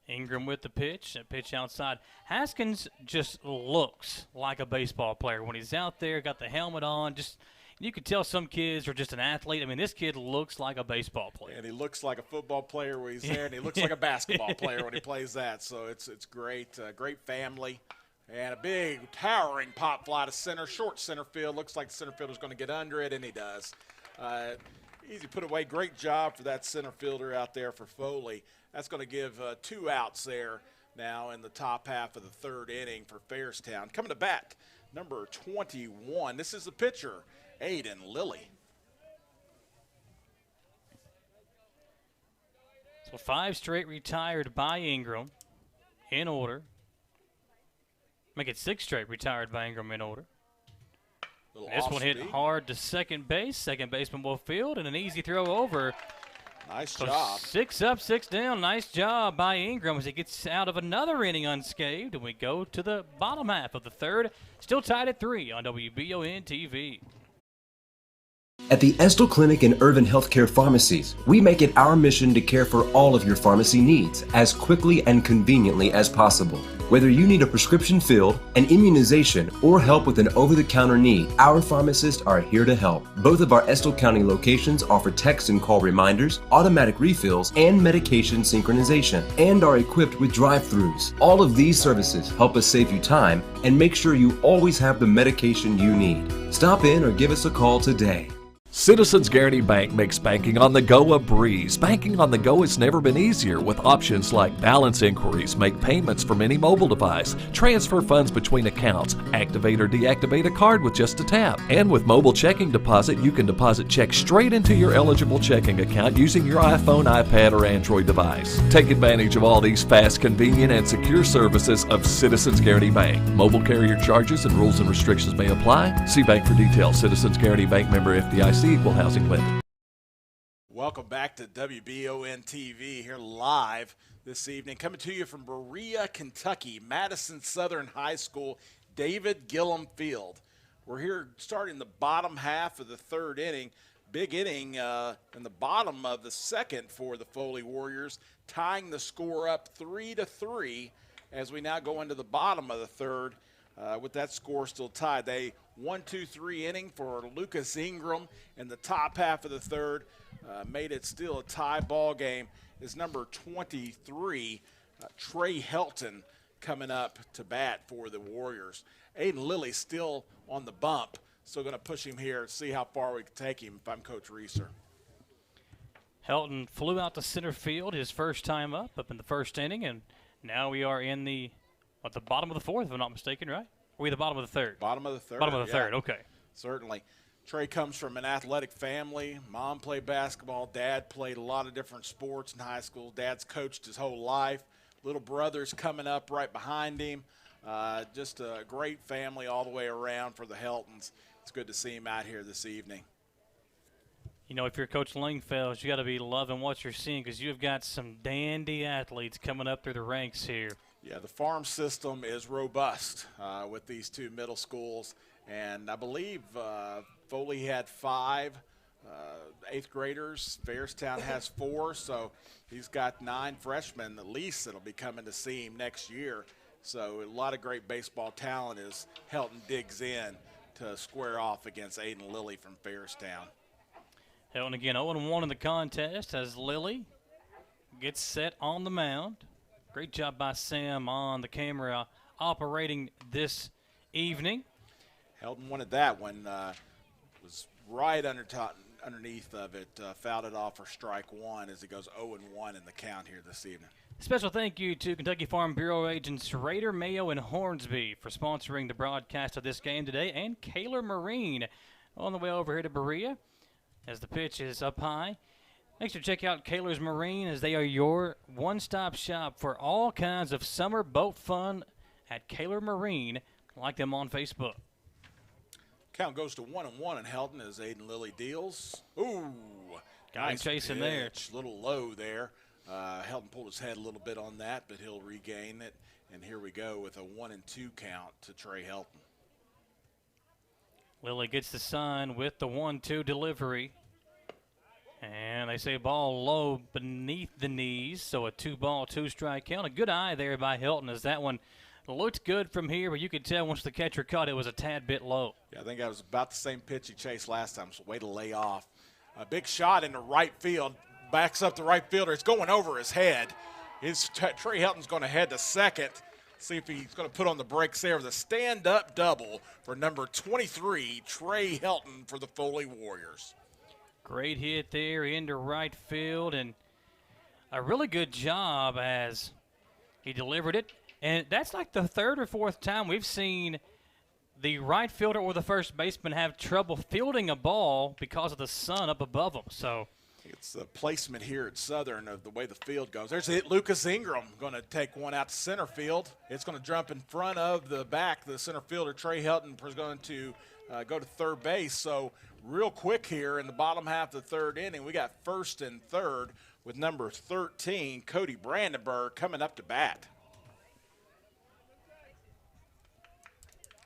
Ingram with the pitch, a pitch outside. Haskins just looks like a baseball player when he's out there, got the helmet on. Just you can tell some kids are just an athlete. I mean, this kid looks like a baseball player. And he looks like a football player when he's there, and he looks like a basketball player when he plays that. So it's great, great family. And a big, towering pop fly to center, short center field. Looks like the center fielder's going to get under it, and he does. Easy put away. Great job for that center fielder out there for Foley. That's going to give 2 outs there now in the top half of the 3rd inning for Farristown. Coming to bat, number 21. This is the pitcher, Aiden Lilly. So 5 straight retired by Ingram in order. Make it 6 straight retired by Ingram in order. This one hit hard to second base. Second baseman will field, and an easy throw over. Nice job. 6 up, 6 down. Nice job by Ingram as he gets out of another inning unscathed, and we go to the bottom half of the 3rd. Still tied at 3 on WBON TV. At the Estill Clinic and Urban Healthcare Pharmacies, we make it our mission to care for all of your pharmacy needs as quickly and conveniently as possible. Whether you need a prescription filled, an immunization, or help with an over-the-counter need, our pharmacists are here to help. Both of our Estill County locations offer text and call reminders, automatic refills, and medication synchronization, and are equipped with drive-thrus. All of these services help us save you time and make sure you always have the medication you need. Stop in or give us a call today. Citizens Guaranty Bank makes banking on the go a breeze. Banking on the go has never been easier with options like balance inquiries, make payments from any mobile device, transfer funds between accounts, activate or deactivate a card with just a tap. And with mobile checking deposit, you can deposit checks straight into your eligible checking account using your iPhone, iPad, or Android device. Take advantage of all these fast, convenient, and secure services of Citizens Guaranty Bank. Mobile carrier charges and rules and restrictions may apply. See bank for details. Citizens Guaranty Bank, member FDIC. Equal housing lender. Welcome back to WBON TV here live this evening. Coming to you from Berea, Kentucky, Madison Southern High School, David Gillum Field. We're here starting the bottom half of the 3rd inning. Big inning in the bottom of the 2nd for the Foley Warriors, tying the score up 3-3 as we now go into the bottom of the 3rd. With that score still tied. They 1-2-3 inning for Lucas Ingram in the top half of the 3rd. Made it still a tie ball game. Is number 23, Trey Helton, coming up to bat for the Warriors. Aiden Lilly still on the bump. Still going to push him here, see how far we can take him if I'm Coach Reeser. Helton flew out to center field his first time up in the 1st inning, and now we are in the bottom of the 4th, if I'm not mistaken, right? Are we the bottom of the 3rd? Bottom of the 3rd. Bottom of the 3rd, okay. Certainly. Trey comes from an athletic family. Mom played basketball. Dad played a lot of different sports in high school. Dad's coached his whole life. Little brother's coming up right behind him. Just a great family all the way around for the Heltons. It's good to see him out here this evening. You know, if you're Coach Langfeld, you got to be loving what you're seeing because you've got some dandy athletes coming up through the ranks here. Yeah, the farm system is robust with these 2 middle schools. And I believe Foley had 5 8th graders. Farristown has 4, so he's got 9 freshmen at least that'll be coming to see him next year. So a lot of great baseball talent as Helton digs in to square off against Aiden Lilly from Farristown. Helton again 0-1 in the contest as Lilly gets set on the mound. Great job by Sam on the camera operating this evening. Helton wanted that one. Was right underneath of it. Fouled it off for strike 1 as he goes 0-1 in the count here this evening. Special thank you to Kentucky Farm Bureau agents Rader, Mayo, and Hornsby for sponsoring the broadcast of this game today, and Kaler Marine on the way over here to Berea as the pitch is up high. Make sure to check out Kaler's Marine, as they are your one-stop shop for all kinds of summer boat fun at Kaler Marine. Like them on Facebook. Count goes to 1-1 in Helton as Aiden Lilly deals. Ooh, got him chasing there. A little low there. Helton pulled his head a little bit on that, but he'll regain it. And here we go with a 1-2 count to Trey Helton. Lilly gets the sign with the 1-2 delivery. And they say ball low beneath the knees, so a 2-ball, 2-strike count. A good eye there by Helton as that one looked good from here, but you could tell once the catcher caught it was a tad bit low. Yeah, I think that was about the same pitch he chased last time, so way to lay off. A big shot into right field, backs up the right fielder. It's going over his head. Trey Helton's going to head to second. See if he's going to put on the brakes there with a stand-up double for number 23, Trey Helton for the Foley Warriors. Great hit there into right field, and a really good job as he delivered it. And that's like the third or fourth time we've seen the right fielder or the first baseman have trouble fielding a ball because of the sun up above them. So it's the placement here at Southern of the way the field goes. There's it. Lucas Ingram going to take one out to center field. It's going to jump in front of the back. The center fielder, Trey Helton, is going to go to third base. So real quick here in the bottom half of the third inning, we got first and third with number 13, Cody Brandenburg, coming up to bat.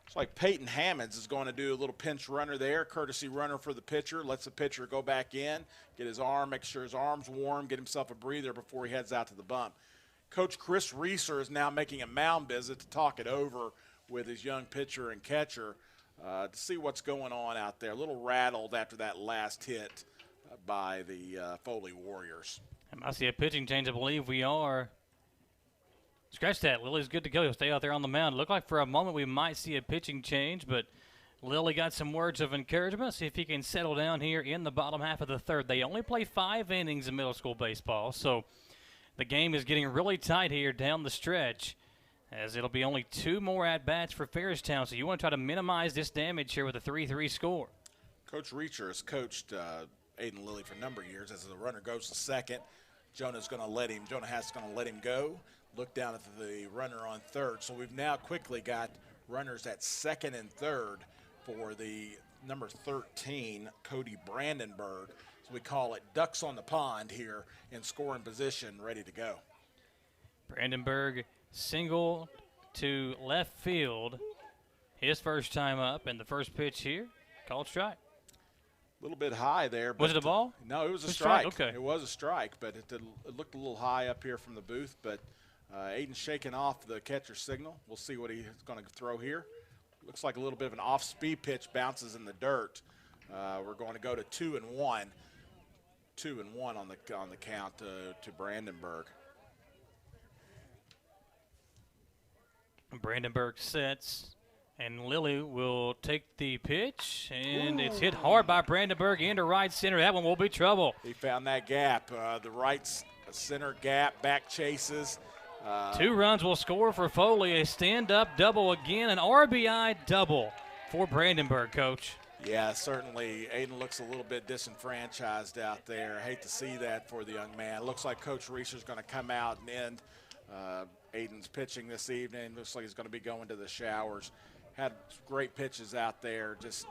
It's like Peyton Hammonds is going to do a little pinch runner there, courtesy runner for the pitcher, lets the pitcher go back in, get his arm, make sure his arm's warm, get himself a breather before he heads out to the bump. Coach Chris Reeser is now making a mound visit to talk it over with his young pitcher and catcher to see what's going on out there. A little rattled after that last hit by the Foley Warriors. I see a pitching change. I believe we are. Scratch that. Lilly's good to go. He'll stay out there on the mound. Looked like for a moment we might see a pitching change, but Lilly got some words of encouragement. See if he can settle down here in the bottom half of the third. They only play 5 innings in middle school baseball, so the game is getting really tight here down the stretch, as it'll be only 2 more at-bats for Farristown. So you want to try to minimize this damage here with a 3-3 score. Coach Reacher has coached Aiden Lilly for a number of years. As the runner goes to second, Jonah Haas is going to let him go. Look down at the runner on third. So we've now quickly got runners at second and third for the number 13, Cody Brandenburg. So we call it ducks on the pond here in scoring position, ready to go. Brandenburg single to left field. His first time up, and the first pitch here, called strike. A little bit high there. Was it a ball? No, it was a strike. Okay. It was a strike, but it looked a little high up here from the booth, but Aiden's shaking off the catcher's signal. We'll see what he's going to throw here. Looks like a little bit of an off-speed pitch, bounces in the dirt. We're going to go to 2-1. 2-1 on the count to Brandenburg. Brandenburg sets, and Lilly will take the pitch, and it's hit hard by Brandenburg into right center. That one will be trouble. He found that gap, the right center gap, back chases. 2 runs will score for Foley. A stand-up double again, an RBI double for Brandenburg, Coach. Yeah, certainly Aiden looks a little bit disenfranchised out there. I hate to see that for the young man. It looks like Coach Reeser's going to come out and end Aiden's pitching this evening. Looks like he's going to be going to the showers. Had great pitches out there, just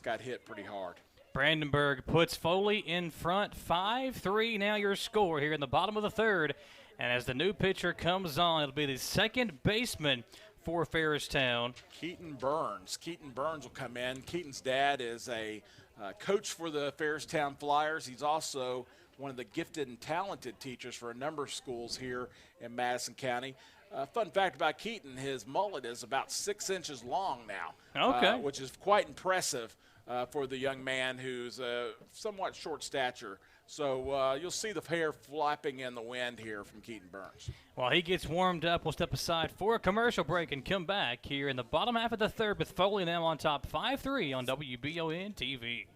got hit pretty hard. Brandenburg puts Foley in front, 5-3 now your score here in the bottom of the third. And as the new pitcher comes on, it'll be the second baseman for Farristown. Keaton Burns. Keaton Burns will come in. Keaton's dad is a coach for the Farristown Flyers. He's also one of the gifted and talented teachers for a number of schools here in Madison County. Fun fact about Keaton, his mullet is about 6 inches long now, okay, which is quite impressive for the young man who's somewhat short stature. So you'll see the hair flapping in the wind here from Keaton Burns. While he gets warmed up, we'll step aside for a commercial break and come back here in the bottom half of the third with Foley now on top 5-3 on WBON TV.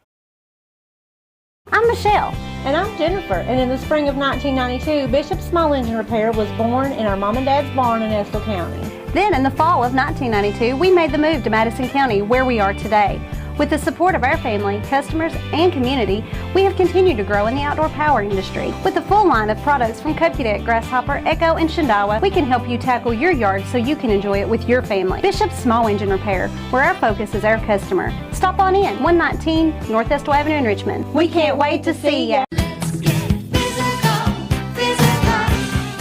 I'm Michelle. And I'm Jennifer. And in the spring of 1992, Bishop Small Engine Repair was born in our mom and dad's barn in Estill County. Then in the fall of 1992, we made the move to Madison County, where we are today. With the support of our family, customers, and community, we have continued to grow in the outdoor power industry. With a full line of products from Kokudet, Grasshopper, Echo, and Shindawa, we can help you tackle your yard so you can enjoy it with your family. Bishop's Small Engine Repair, where our focus is our customer. Stop on in, 119 North Estill Avenue in Richmond. We can't wait to see you.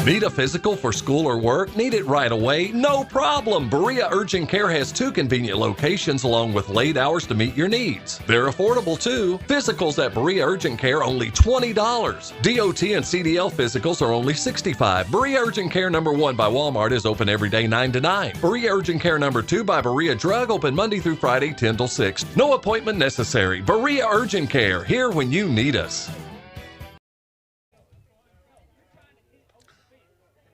Need a physical for school or work? Need it right away? No problem. Berea Urgent Care has 2 convenient locations along with late hours to meet your needs. They're affordable too. Physicals at Berea Urgent Care only $20. DOT and CDL physicals are only $65. Berea Urgent Care number 1 by Walmart is open every day 9 to 9. Berea Urgent Care number 2 by Berea Drug open Monday through Friday 10 till 6. No appointment necessary. Berea Urgent Care, here when you need us.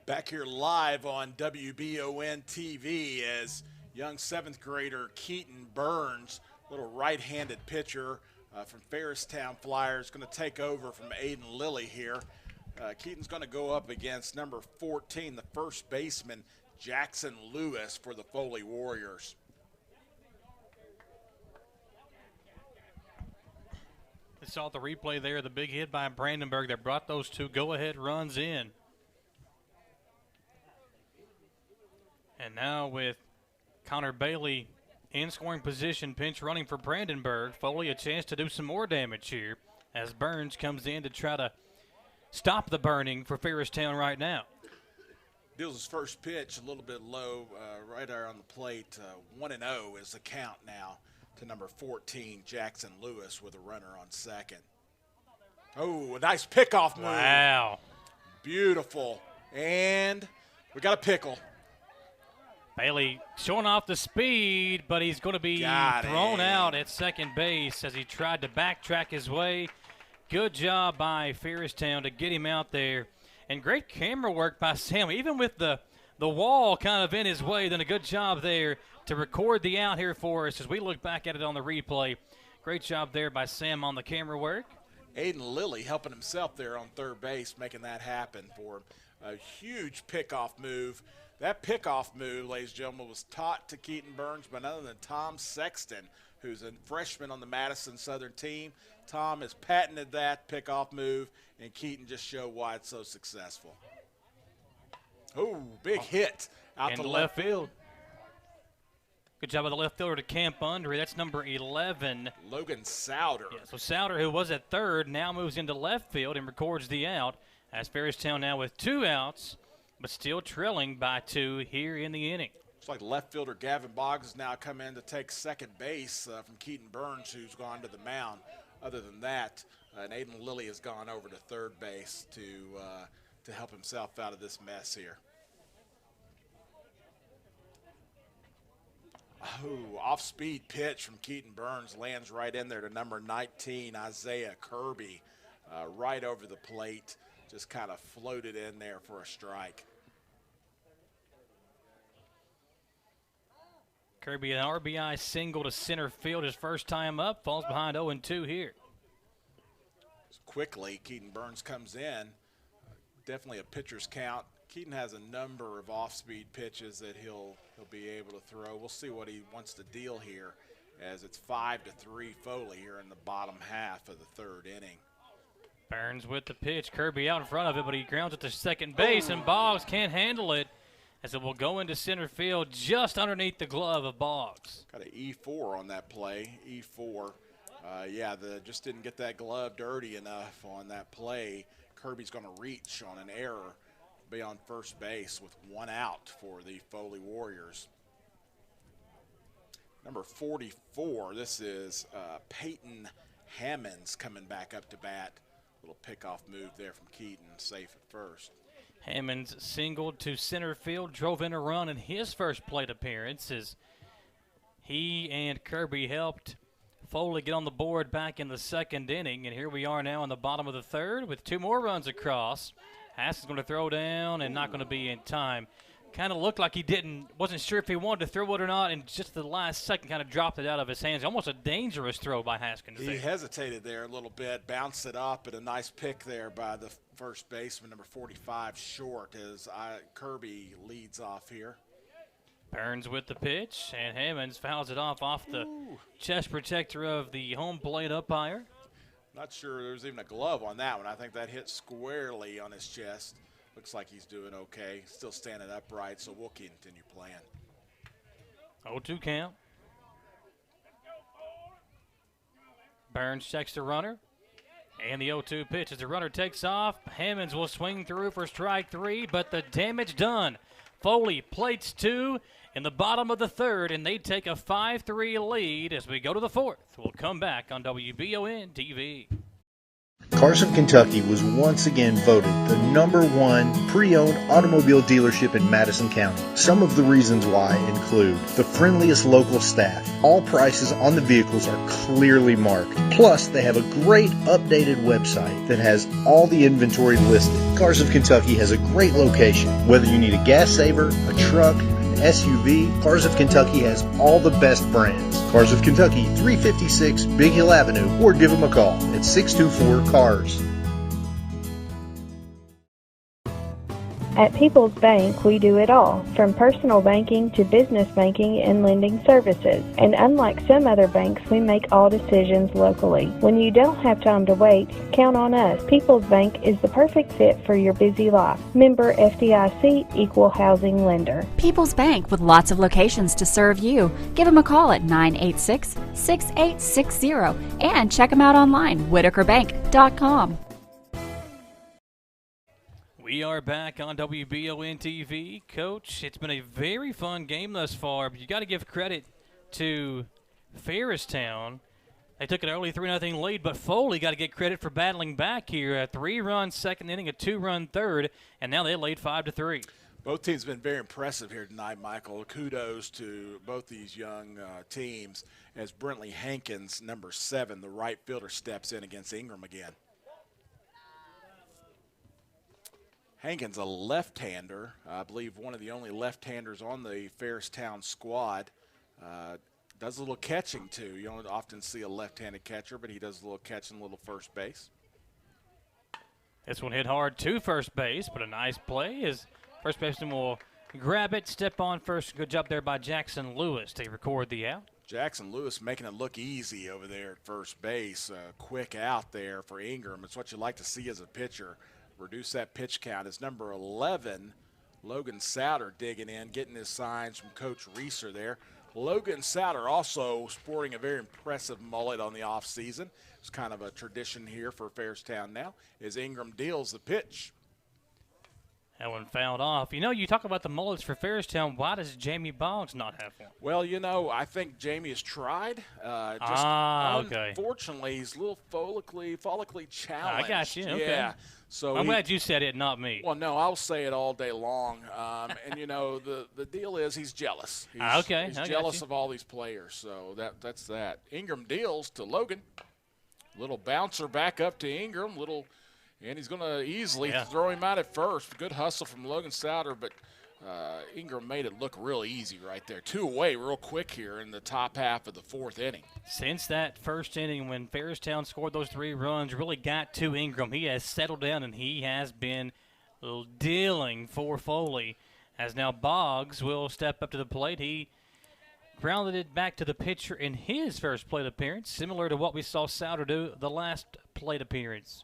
Back here live on WBON TV as young 7th grader Keaton Burns, little right-handed pitcher from Farristown Flyers, going to take over from Aiden Lilly here. Keaton's going to go up against number 14, the first baseman, Jackson Lewis, for the Foley Warriors. I saw the replay there, the big hit by Brandenburg that brought those 2 go-ahead runs in. And now with Connor Bailey in scoring position, pinch running for Brandenburg, Foley a chance to do some more damage here as Burns comes in to try to stop the burning for Farristown right now. Deals his first pitch a little bit low, right there on the plate. 1-0 is the count now to number 14, Jackson Lewis, with a runner on second. Oh, a nice pickoff move. Wow. Beautiful. And we got a pickle. Bailey showing off the speed, but he's going to be thrown out at second base as he tried to backtrack his way. Good job by Farristown to get him out there. And great camera work by Sam, even with the wall kind of in his way. Then a good job there to record the out here for us as we look back at it on the replay. Great job there by Sam on the camera work. Aiden Lilly helping himself there on third base, making that happen for him. A huge pickoff move. That pickoff move, ladies and gentlemen, was taught to Keaton Burns by none other than Tom Sexton, who's a freshman on the Madison Southern team. Tom has patented that pickoff move, and Keaton just showed why it's so successful. Oh, big hit out to left field. Good job by the left fielder to camp under. That's number 11. Logan Souter. Yeah, so Souter, who was at third, now moves into left field and records the out. As Farristown now with 2 outs, but still trailing by 2 here in the inning. Looks like left fielder Gavin Boggs has now come in to take second base from Keaton Burns, who's gone to the mound. Other than that, and Aiden Lilly has gone over to third base to help himself out of this mess here. Oh, off-speed pitch from Keaton Burns lands right in there to number 19, Isaiah Kirby, right over the plate. Just kind of floated in there for a strike. Kirby, an RBI single to center field his first time up. Falls behind 0-2 here. Quickly, Keaton Burns comes in. Definitely a pitcher's count. Keaton has a number of off-speed pitches that he'll be able to throw. We'll see what he wants to deal here, as it's 5-3 Foley here in the bottom half of the third inning. Burns with the pitch. Kirby out in front of it, but he grounds it to second base, and Boggs can't handle it as it will go into center field just underneath the glove of Boggs. Got an E4 on that play, E4. Just didn't get that glove dirty enough on that play. Kirby's going to reach on an error, be on first base with 1 out for the Foley Warriors. Number 44, this is Peyton Hammonds coming back up to bat. Little pickoff move there from Keaton, safe at first. Hammonds singled to center field, drove in a run in his first plate appearance as he and Kirby helped Foley get on the board back in the second inning. And here we are now in the bottom of the third with 2 more runs across. Haskins going to throw down and not going to be in time. Kind of looked like he wasn't sure if he wanted to throw it or not, and just the last second kind of dropped it out of his hands. Almost a dangerous throw by Haskins. He hesitated there a little bit, bounced it up, and a nice pick there by the first baseman, number 45, short, as Kirby leads off here. Burns with the pitch, and Hammonds fouls it off the chest protector of the home plate umpire. Not sure there's even a glove on that one. I think that hit squarely on his chest. Looks like he's doing okay. Still standing upright, so we'll continue playing. 0-2 count. Burns checks the runner. And the 0-2 pitch as the runner takes off. Hammonds will swing through for strike 3, but the damage done. Foley plates 2 in the bottom of the 3rd, and they take a 5-3 lead as we go to the 4th. We'll come back on WBON TV. Carson, Kentucky was once again voted the #1 pre-owned automobile dealership in Madison County. Some of the reasons why include the friendliest local staff. All prices on the vehicles are clearly marked. Plus, they have a great updated website that has all the inventory listed. Carson, Kentucky has a great location. Whether you need a gas saver, a truck, SUV, Cars of Kentucky has all the best brands. Cars of Kentucky, 356 Big Hill Avenue, or give them a call at 624-CARS. At People's Bank, we do it all, from personal banking to business banking and lending services. And unlike some other banks, we make all decisions locally. When you don't have time to wait, count on us. People's Bank is the perfect fit for your busy life. Member FDIC, Equal Housing Lender. People's Bank, with lots of locations to serve you. Give them a call at 986-6860 and check them out online, whitakerbank.com. We are back on WBON TV. Coach, it's been a very fun game thus far, but you got to give credit to Farristown. They took an early 3-0 lead, but Foley got to get credit for battling back here. A 3-run second inning, a 2-run third, and now they lead 5-3. Both teams have been very impressive here tonight, Michael. Kudos to both these young teams as Brentley Hankins, number 7, the right fielder, steps in against Ingram again. Hankins, a left-hander, I believe one of the only left-handers on the Farristown squad. Does a little catching, too. You don't often see a left-handed catcher, but he does a little catching, a little first base. This one hit hard to first base, but a nice play as first baseman will grab it, step on first. Good job there by Jackson Lewis to record the out. Jackson Lewis making it look easy over there at first base. Quick out there for Ingram. It's what you like to see as a pitcher. Reduce that pitch count. As number 11, Logan Souter digging in, getting his signs from Coach Reeser there. Logan Souter also sporting a very impressive mullet on the offseason. It's kind of a tradition here for Farristown now, as Ingram deals the pitch. That one fouled off. You know, you talk about the mullets for Farristown. Why does Jamie Boggs not have one? Well, you know, I think Jamie has tried. Unfortunately, he's a little follically challenged. I got you. Okay. Yeah. So I'm glad you said it, not me. Well, no, I'll say it all day long. And, you know, the deal is he's jealous. He's jealous of all these players. So that's that. Ingram deals to Logan. Little bouncer back up to Ingram. And he's going to easily throw him out at first. Good hustle from Logan Souter, but Ingram made it look real easy right there. 2 away real quick here in the top half of the 4th inning. Since that first inning when Farristown scored those 3 runs, really got to Ingram, he has settled down and he has been dealing for Foley. As now Boggs will step up to the plate. He grounded it back to the pitcher in his first plate appearance, similar to what we saw Souter do the last plate appearance.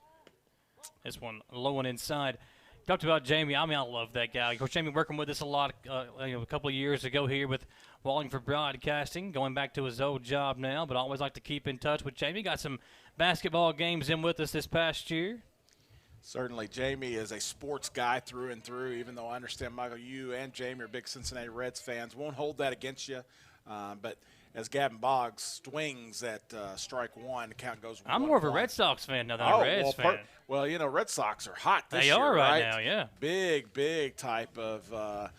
This one low and inside. Talked about Jamie. I mean, I love that guy. Of course, Jamie working with us a lot a couple of years ago here with Wallingford Broadcasting, going back to his old job now, but I always like to keep in touch with Jamie. Got some basketball games in with us this past year. Certainly, Jamie is a sports guy through and through, even though I understand, Michael, you and Jamie are big Cincinnati Reds fans. Won't hold that against you, but as Gavin Boggs swings at strike 1, the count goes 1-1. I'm more of a Red Sox fan now than a Reds fan. Well, you know, Red Sox are hot this year, They are right right now, yeah. Big type of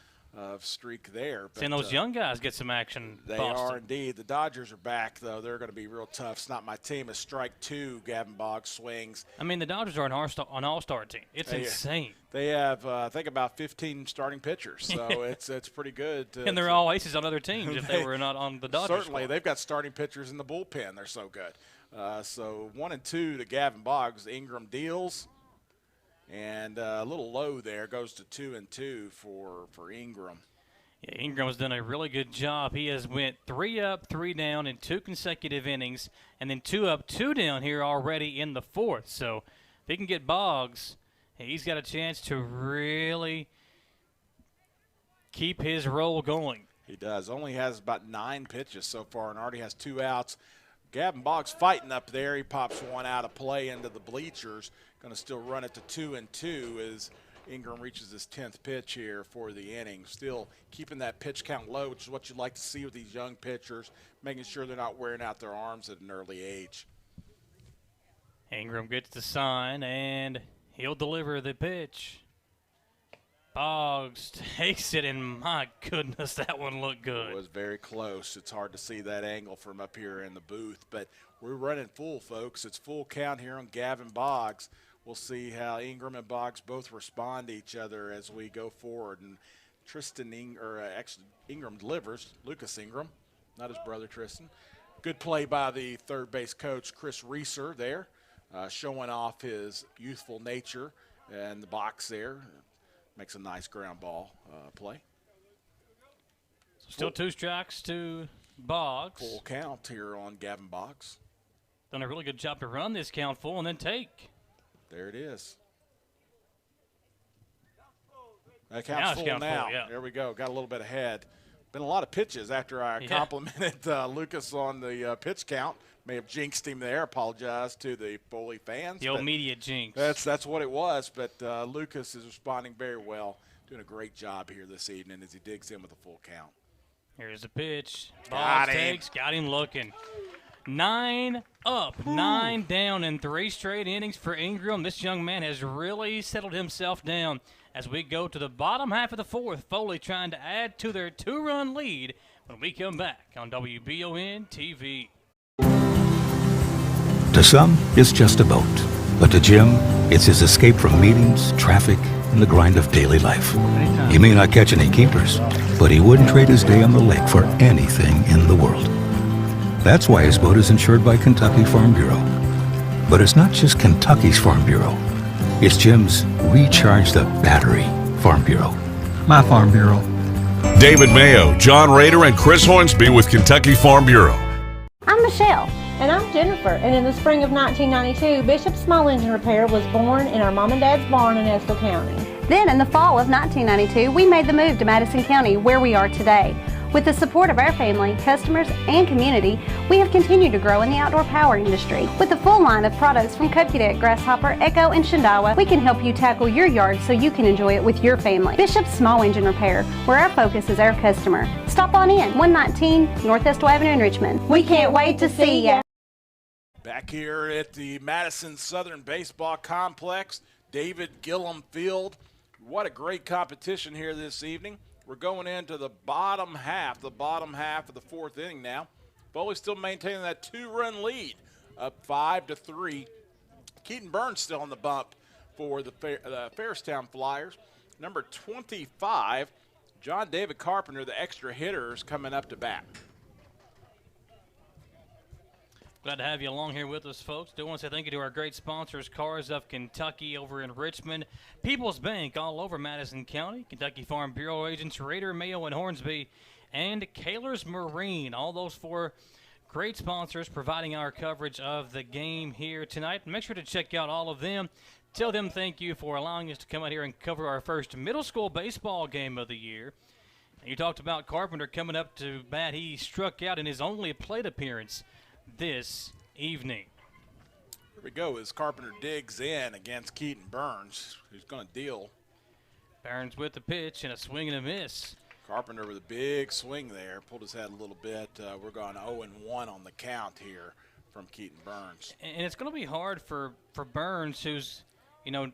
streak there. Seeing those young guys get some action. They are indeed. The Dodgers are back, though. They're going to be real tough. It's not my team. It's strike 2, Gavin Boggs swings. I mean, the Dodgers are an all-star team. It's insane. They have, I think, about 15 starting pitchers, so it's pretty good. And they're all aces on other teams if they were not on the Dodgers. Certainly. They've got starting pitchers in the bullpen. They're so good. So 1-2 to Gavin Boggs. Ingram deals. And a little low there, goes to 2-2 for Ingram. Yeah, Ingram's done a really good job. He has went 3 up, 3 down in 2 consecutive innings, and then 2 up, 2 down here already in the 4th. So if he can get Boggs, he's got a chance to really keep his roll going. He does. Only has about 9 pitches so far and already has 2 outs. Gavin Boggs fighting up there. He pops one out of play into the bleachers. Going to still run it to 2-2 as Ingram reaches his 10th pitch here for the inning. Still keeping that pitch count low, which is what you like to see with these young pitchers, making sure they're not wearing out their arms at an early age. Ingram gets the sign, and he'll deliver the pitch. Boggs takes it, and my goodness, that one looked good. It was very close. It's hard to see that angle from up here in the booth, but we're running full, folks. It's full count here on Gavin Boggs. We'll see how Ingram and Boggs both respond to each other as we go forward. And Ingram delivers. Lucas Ingram, not his brother Tristan. Good play by the third base coach, Chris Reeser there, showing off his youthful nature and the box there. Makes a nice ground ball play. Still 2 strikes to Boggs. Full count here on Gavin Boggs. Done a really good job to run this count full and then take. There it is. That counts full now. Yeah. There we go. Got a little bit ahead. Been a lot of pitches after I complimented Lucas on the pitch count. May have jinxed him there. Apologize to the Foley fans. The old media jinx. That's what it was. But Lucas is responding very well. Doing a great job here this evening as he digs in with a full count. Here's the pitch. Boggs takes. Got him looking. 9 up, 9 down in 3 straight innings for Ingram. This young man has really settled himself down as we go to the bottom half of the 4th. Foley trying to add to their 2-run lead when we come back on WBON TV. To some, it's just a boat. But to Jim, it's his escape from meetings, traffic, and the grind of daily life. He may not catch any keepers, but he wouldn't trade his day on the lake for anything in the world. That's why his boat is insured by Kentucky Farm Bureau. But it's not just Kentucky's Farm Bureau. It's Jim's Recharge the Battery Farm Bureau. My Farm Bureau. David Mayo, John Rader, and Chris Hornsby with Kentucky Farm Bureau. I'm Michelle. And I'm Jennifer. And in the spring of 1992, Bishop Small Engine Repair was born in our mom and dad's barn in Estill County. Then in the fall of 1992, we made the move to Madison County, where we are today. With the support of our family, customers, and community, we have continued to grow in the outdoor power industry. With a full line of products from Kokudet, Grasshopper, Echo, and Shindawa, we can help you tackle your yard so you can enjoy it with your family. Bishop Small Engine Repair, where our focus is our customer. Stop on in, 119 North Estill Avenue in Richmond. We can't wait to see ya. Back here at the Madison Southern Baseball Complex, David Gillum Field. What a great competition here this evening. We're going into the bottom half of the 4th inning now. Foley still maintaining that 2-run lead, up 5-3. Keaton Burns still on the bump for the Farristown Flyers. Number 25, John David Carpenter, the extra hitter, is coming up to bat. Glad to have you along here with us, folks. Do want to say thank you to our great sponsors, Cars of Kentucky over in Richmond, People's Bank all over Madison County, Kentucky Farm Bureau agents Rader, Mayo, and Hornsby, and Kaler's Marine. All those 4 great sponsors providing our coverage of the game here tonight. Make sure to check out all of them. Tell them thank you for allowing us to come out here and cover our first middle school baseball game of the year. And you talked about Carpenter coming up to bat. He struck out in his only plate appearance this evening. Here we go as Carpenter digs in against Keaton Burns, who's going to deal. Burns with the pitch and a swing and a miss. Carpenter with a big swing there, pulled his head a little bit. We're going 0-1 on the count here from Keaton Burns. And it's going to be hard for Burns, who's,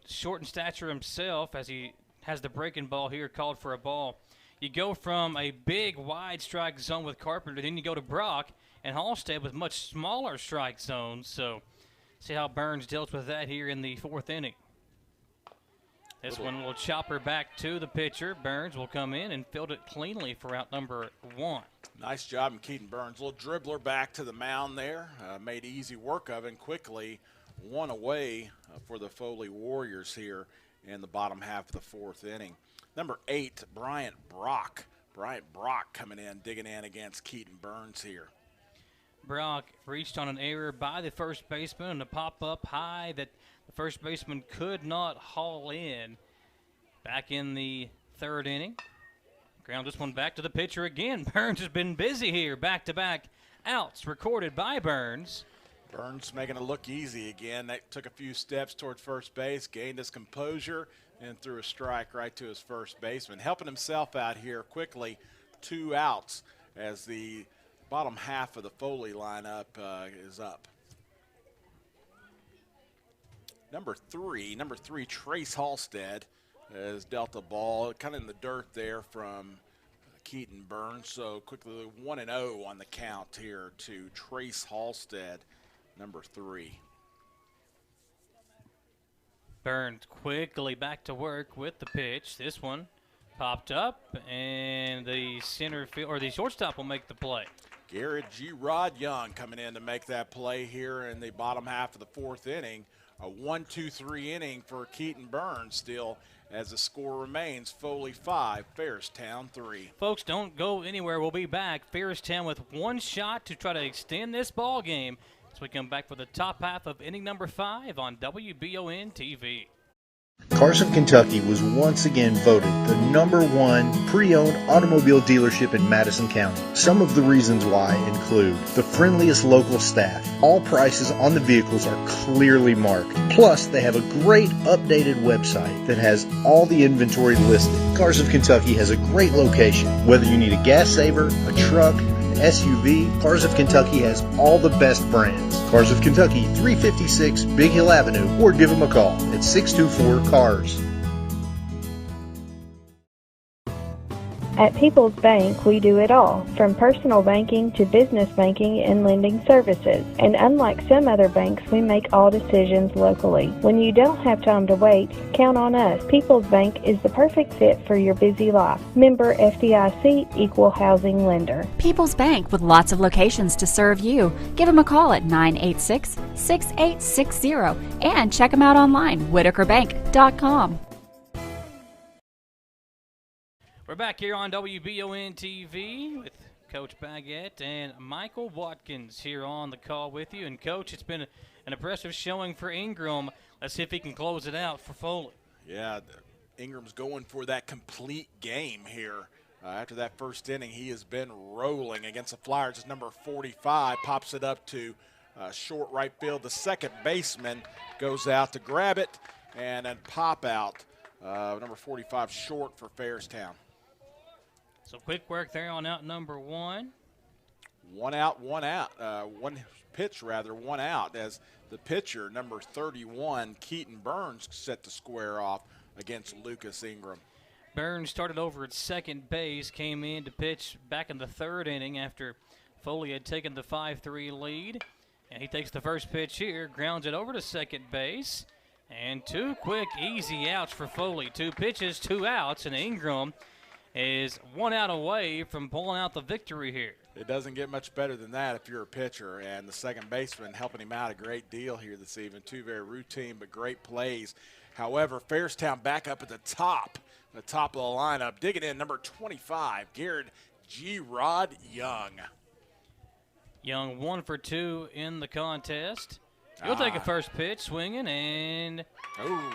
short in stature himself, as he has the breaking ball here called for a ball. You go from a big wide strike zone with Carpenter, then you go to Brock and Halstead with much smaller strike zones. So see how Burns deals with that here in the 4th inning. This one will chopper back to the pitcher. Burns will come in and field it cleanly for out number 1. Nice job in Keaton Burns. Little dribbler back to the mound there. Made easy work of it and quickly 1 away for the Foley Warriors here in the bottom half of the 4th inning. Number 8, Bryant Brock. Bryant Brock coming in, digging in against Keaton Burns here. Brock reached on an error by the first baseman and a pop-up high that the first baseman could not haul in. Back in the third inning. Ground this one back to the pitcher again. Burns has been busy here. Back-to-back outs recorded by Burns. Burns making it look easy again. That took a few steps towards first base, gained his composure, and threw a strike right to his first baseman. Helping himself out here quickly. 2 outs as the bottom half of the Foley lineup is up. Number three, Trace Halstead has dealt a ball kind of in the dirt there from Keaton Burns. So quickly 1-0 on the count here to Trace Halstead, number 3. Burns quickly back to work with the pitch. This one popped up, and the center field or the shortstop will make the play. Garrett G. Rod Young coming in to make that play here in the bottom half of the 4th inning. A 1-2-3 inning for Keaton Burns still, as the score remains Foley 5, Farristown 3. Folks, don't go anywhere. We'll be back. Farristown with one shot to try to extend this ball game as we come back for the top half of inning number 5 on WBON TV. Carson, Kentucky was once again voted the #1 pre-owned automobile dealership in Madison County. Some of the reasons why include the friendliest local staff. All prices on the vehicles are clearly marked. Plus, they have a great updated website that has all the inventory listed. Cars of Kentucky has a great location. Whether you need a gas saver, a truck, SUV, Cars of Kentucky has all the best brands. Cars of Kentucky, 356 Big Hill Avenue, or give them a call at 624-CARS. At People's Bank, we do it all, from personal banking to business banking and lending services. And unlike some other banks, we make all decisions locally. When you don't have time to wait, count on us. People's Bank is the perfect fit for your busy life. Member FDIC, Equal Housing Lender. People's Bank with lots of locations to serve you. Give them a call at 986-6860 and check them out online, whitakerbank.com. We're back here on WBON TV with Coach Baguette and Michael Watkins here on the call with you. And, Coach, it's been an impressive showing for Ingram. Let's see if he can close it out for Foley. Yeah, Ingram's going for that complete game here. After that first inning, he has been rolling against the Flyers. His number 45 pops it up to short right field. The second baseman goes out to grab it and then pop out. Number 45 short for Farristown. So quick work there on out number 1. One pitch, one out, as the pitcher, number 31, Keaton Burns, set to square off against Lucas Ingram. Burns started over at second base, came in to pitch back in the 3rd inning after Foley had taken the 5-3 lead. And he takes the first pitch here, grounds it over to second base. And 2 quick, easy outs for Foley. 2 pitches, 2 outs, and Ingram is 1 out away from pulling out the victory here. It doesn't get much better than that if you're a pitcher, and the second baseman helping him out a great deal here this evening. 2 very routine but great plays. However, Farristown back up at the top of the lineup. Digging in, number 25, Garrett G. Rod Young. Young 1 for 2 in the contest. He'll take a first pitch, swinging, and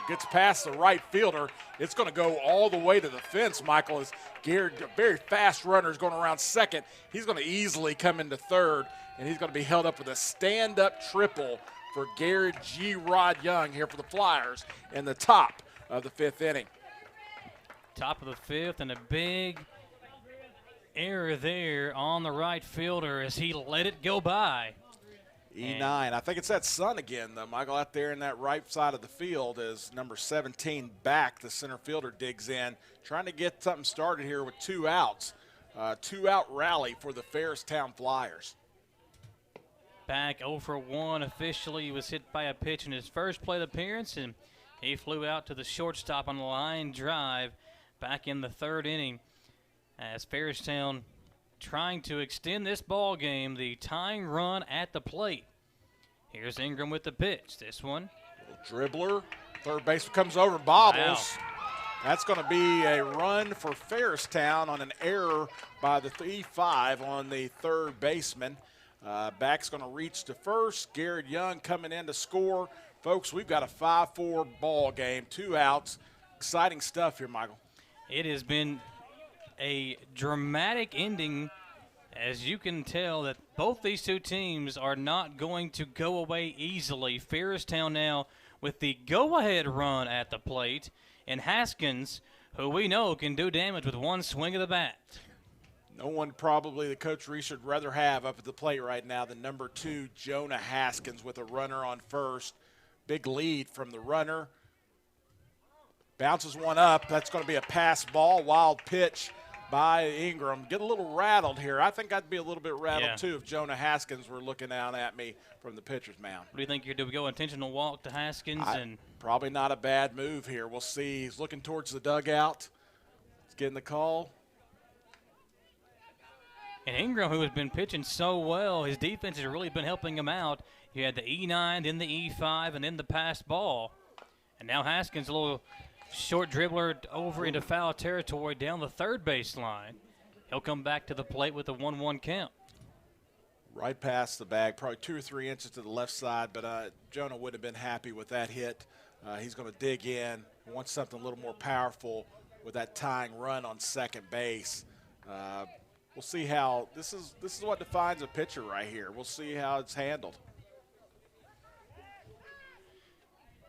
gets past the right fielder. It's going to go all the way to the fence, Michael, as Garrett, a very fast runner, is going around second. He's going to easily come into third, and he's going to be held up with a stand-up triple for Garrett G. Rod Young here for the Flyers in the top of the 5th inning. Top of the 5th, and a big error there on the right fielder as he let it go by. E9. I think it's that sun again, though, Michael, out there in that right side of the field as number 17 back, the center fielder, digs in, trying to get something started here with 2 outs. 2-out rally for the Farristown Flyers. Back 0 for 1 officially. He was hit by a pitch in his first plate appearance, and he flew out to the shortstop on the line drive back in the 3rd inning as Farristown trying to extend this ball game, the tying run at the plate. Here's Ingram with the pitch. This one. Little dribbler. Third baseman comes over, bobbles. Wow. That's going to be a run for Farristown on an error by the 3-5 on the third baseman. Back's going to reach to first. Garrett Young coming in to score. Folks, we've got a 5-4 ball game, 2 outs. Exciting stuff here, Michael. It has been a dramatic ending. As you can tell, that both these two teams are not going to go away easily. Farristown now with the go-ahead run at the plate, and Haskins, who we know can do damage with one swing of the bat. No one probably that Coach Reese would rather have up at the plate right now than number 2, Jonah Haskins, with a runner on first. Big lead from the runner. Bounces one up. That's going to be a pass ball. Wild pitch by Ingram. Get a little rattled here. I think I'd be a little bit rattled, too, if Jonah Haskins were looking down at me from the pitcher's mound. What do you think here? Do we go intentional walk to Haskins? Probably not a bad move here. We'll see. He's looking towards the dugout. He's getting the call. And Ingram, who has been pitching so well, his defense has really been helping him out. You had the E9, then the E5, and then the pass ball. And now Haskins, a little short dribbler over into foul territory down the third baseline. He'll come back to the plate with a 1-1 count. Right past the bag, probably 2 or 3 inches to the left side, but Jonah would have been happy with that hit. He's going to dig in, wants something a little more powerful with that tying run on second base. We'll see how this is what defines a pitcher right here. We'll see how it's handled.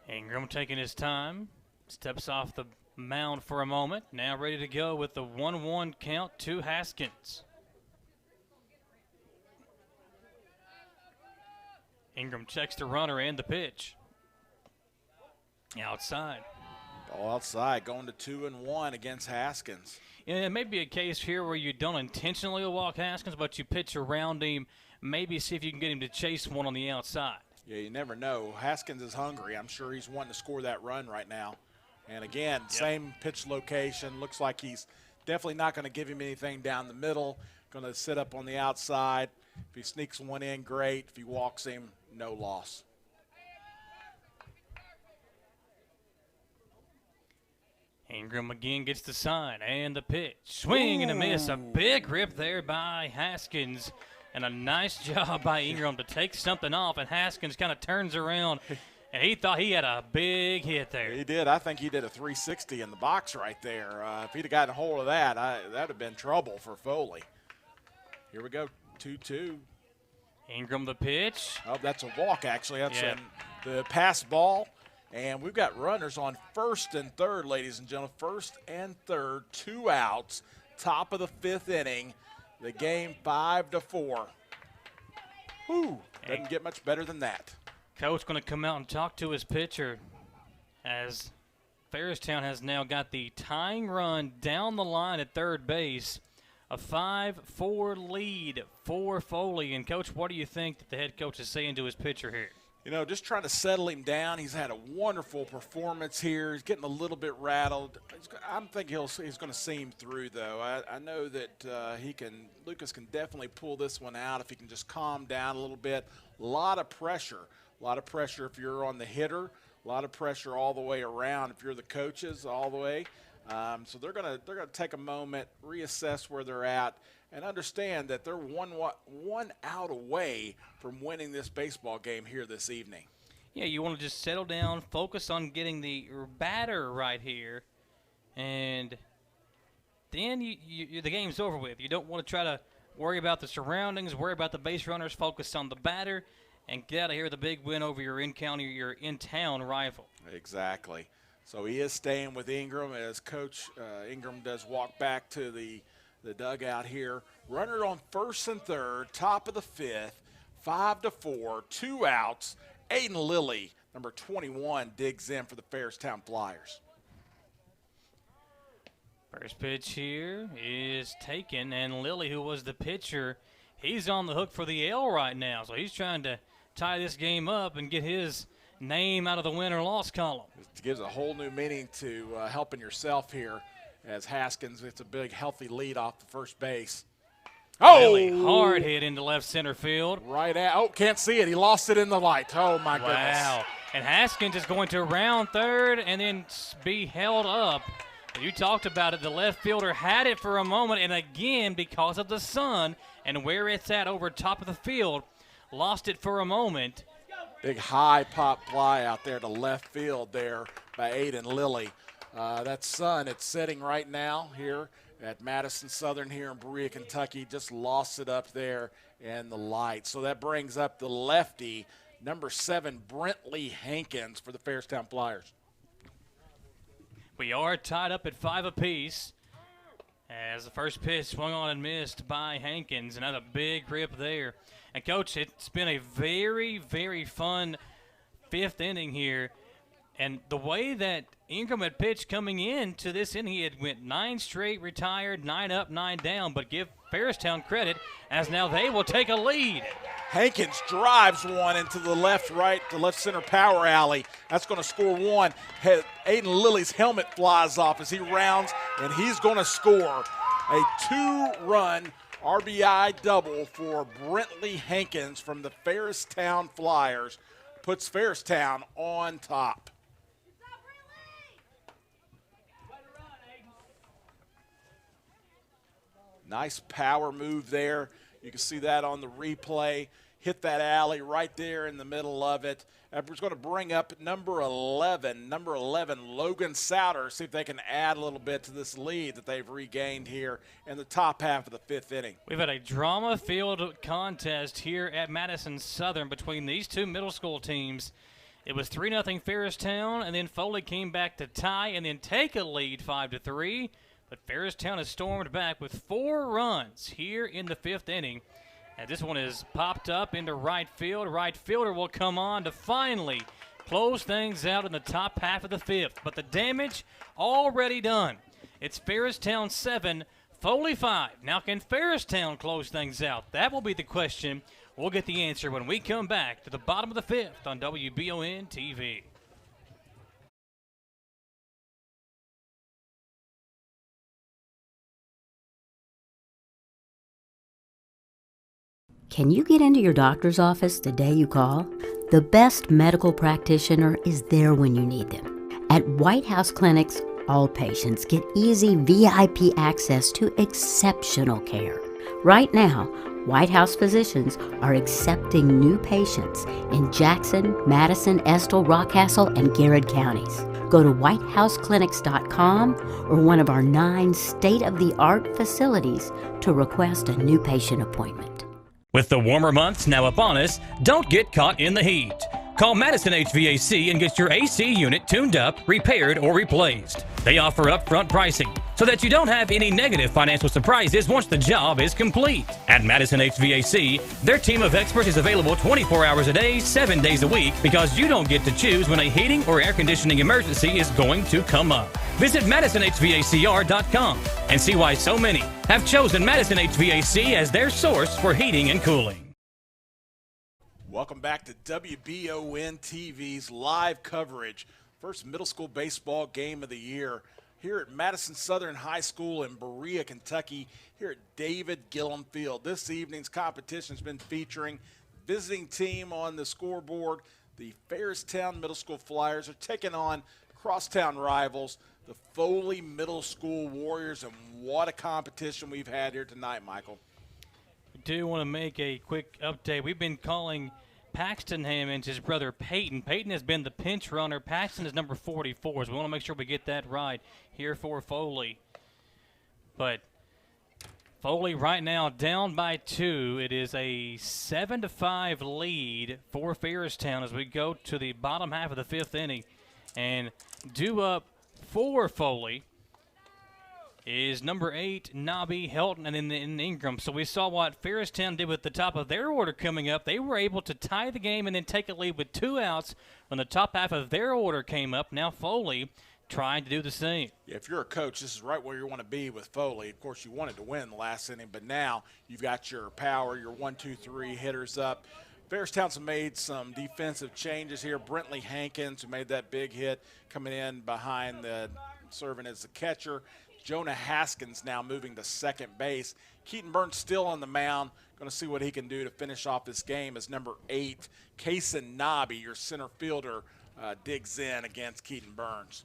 Ingram taking his time, steps off the mound for a moment, now ready to go with the 1-1 count to Haskins. Ingram checks the runner and the pitch. Outside. Ball outside, going to 2-1 against Haskins. Yeah, it may be a case here where you don't intentionally walk Haskins, but you pitch around him, maybe see if you can get him to chase one on the outside. Yeah, you never know. Haskins is hungry. I'm sure he's wanting to score that run right now. And again, same pitch location. Looks like he's definitely not going to give him anything down the middle. Going to sit up on the outside. If he sneaks one in, great. If he walks him, no loss. Ingram again gets the sign and the pitch. Swing and a miss. A big rip there by Haskins. And a nice job by Ingram to take something off. And Haskins kind of turns around. And he thought he had a big hit there. He did. I think he did a 360 in the box right there. If he'd have gotten a hold of that, that would have been trouble for Foley. Here we go, 2-2. Ingram the pitch. Oh, that's a walk, actually. That's the pass ball. And we've got runners on first and third, ladies and gentlemen. First and third, 2 outs, top of the 5th inning. The game 5-4. Whew, doesn't get much better than that. Coach going to come out and talk to his pitcher as Farristown has now got the tying run down the line at third base. A 5-4 lead for Foley. And, Coach, what do you think that the head coach is saying to his pitcher here? You know, just trying to settle him down. He's had a wonderful performance here. He's getting a little bit rattled. I'm thinking he's going to see him through, though. I know that Lucas can definitely pull this one out if he can just calm down a little bit. A lot of pressure if you're on the hitter. A lot of pressure all the way around if you're the coaches all the way. So they're gonna take a moment, reassess where they're at, and understand that they're one out away from winning this baseball game here this evening. Yeah, you want to just settle down, focus on getting the batter right here, and then the game's over with. You don't want to try to worry about the surroundings, worry about the base runners, focus on the batter, and get out of here with a big win over your in-town rival. Exactly. So he is staying with Ingram as Coach Ingram does walk back to the dugout here. Runner on first and third, top of the 5th, 5-4, 2 outs. Aiden Lilly, number 21, digs in for the Farristown Flyers. First pitch here is taken, and Lilly, who was the pitcher, he's on the hook for the L right now. So he's trying to tie this game up and get his name out of the win or loss column. It gives a whole new meaning to helping yourself here as Haskins gets a big, healthy lead off the first base. Really hard hit into left center field. Right out. Oh, can't see it. He lost it in the light. Oh, my goodness. Wow. And Haskins is going to round third and then be held up You talked about it. The left fielder had it for a moment, and again, because of the sun and where it's at over top of the field, lost it for a moment. Big high pop fly out there to left field there by Aiden Lilly. That sun, it's setting right now here at Madison Southern here in Berea, Kentucky. Just lost it up there in the light. So that brings up the lefty, number 7, Brentley Hankins for the Farristown Flyers. We are tied up at 5 apiece as the first pitch swung on and missed by Hankins. Another big rip there. And, Coach, it's been a very, very fun 5th inning here. And the way that Ingram had pitched coming into this inning, he had went 9 straight, retired, 9 up, 9 down. But give Farristown credit as now they will take a lead. Hankins drives one into the left center power alley. That's going to score one. Aiden Lilly's helmet flies off as he rounds, and he's going to score a 2-run RBI double for Brentley Hankins from the Farristown Flyers. Puts Farristown on top. Nice power move there. You can see that on the replay. Hit that alley right there in the middle of it. Edwards going to bring up number 11, Logan Souter, see if they can add a little bit to this lead that they've regained here in the top half of the 5th inning. We've had a drama-filled contest here at Madison Southern between these two middle school teams. It was 3-0 Farristown, and then Foley came back to tie and then take a lead 5-3. But Farristown has stormed back with 4 runs here in the 5th inning. And this one is popped up into right field. Right fielder will come on to finally close things out in the top half of the 5th. But the damage already done. It's Farristown 7, Foley 5. Now can Farristown close things out? That will be the question. We'll get the answer when we come back to the bottom of the 5th on WBON TV. Can you get into your doctor's office the day you call? The best medical practitioner is there when you need them. At White House Clinics, all patients get easy VIP access to exceptional care. Right now, White House physicians are accepting new patients in Jackson, Madison, Estill, Rockcastle, and Garrett counties. Go to whitehouseclinics.com or one of our 9 state-of-the-art facilities to request a new patient appointment. With the warmer months now upon us, don't get caught in the heat. Call Madison HVAC and get your AC unit tuned up, repaired, or replaced. They offer upfront pricing so that you don't have any negative financial surprises once the job is complete. At Madison HVAC, their team of experts is available 24 hours a day, 7 days a week, because you don't get to choose when a heating or air conditioning emergency is going to come up. Visit MadisonHVACR.com and see why so many have chosen Madison HVAC as their source for heating and cooling. Welcome back to WBON TV's live coverage. First middle school baseball game of the year here at Madison Southern High School in Berea, Kentucky, here at David Gillum Field. This evening's competition has been featuring visiting team on the scoreboard. The Farristown Middle School Flyers are taking on crosstown rivals, the Foley Middle School Warriors, and what a competition we've had here tonight, Michael. We do want to make a quick update. We've been calling Paxton Hammonds, his brother Peyton. Peyton has been the pinch runner. Paxton is number 44, so we want to make sure we get that right here for Foley. But Foley right now down by 2. It is a 7-5 lead for Farristown as we go to the bottom half of the 5th inning. And due up for Foley is number 8, Nobby, Helton, and then Ingram. So we saw what Farristown did with the top of their order coming up. They were able to tie the game and then take a lead with 2 outs when the top half of their order came up. Now Foley trying to do the same. Yeah, if you're a coach, this is right where you want to be with Foley. Of course, you wanted to win the last inning, but now you've got your power, your 1, 2, 3 hitters up. Farristown's made some defensive changes here. Brentley Hankins, who made that big hit, coming in behind the serving as the catcher. Jonah Haskins now moving to second base. Keaton Burns still on the mound. Going to see what he can do to finish off this game as number 8, Kason Nobby, your center fielder, digs in against Keaton Burns.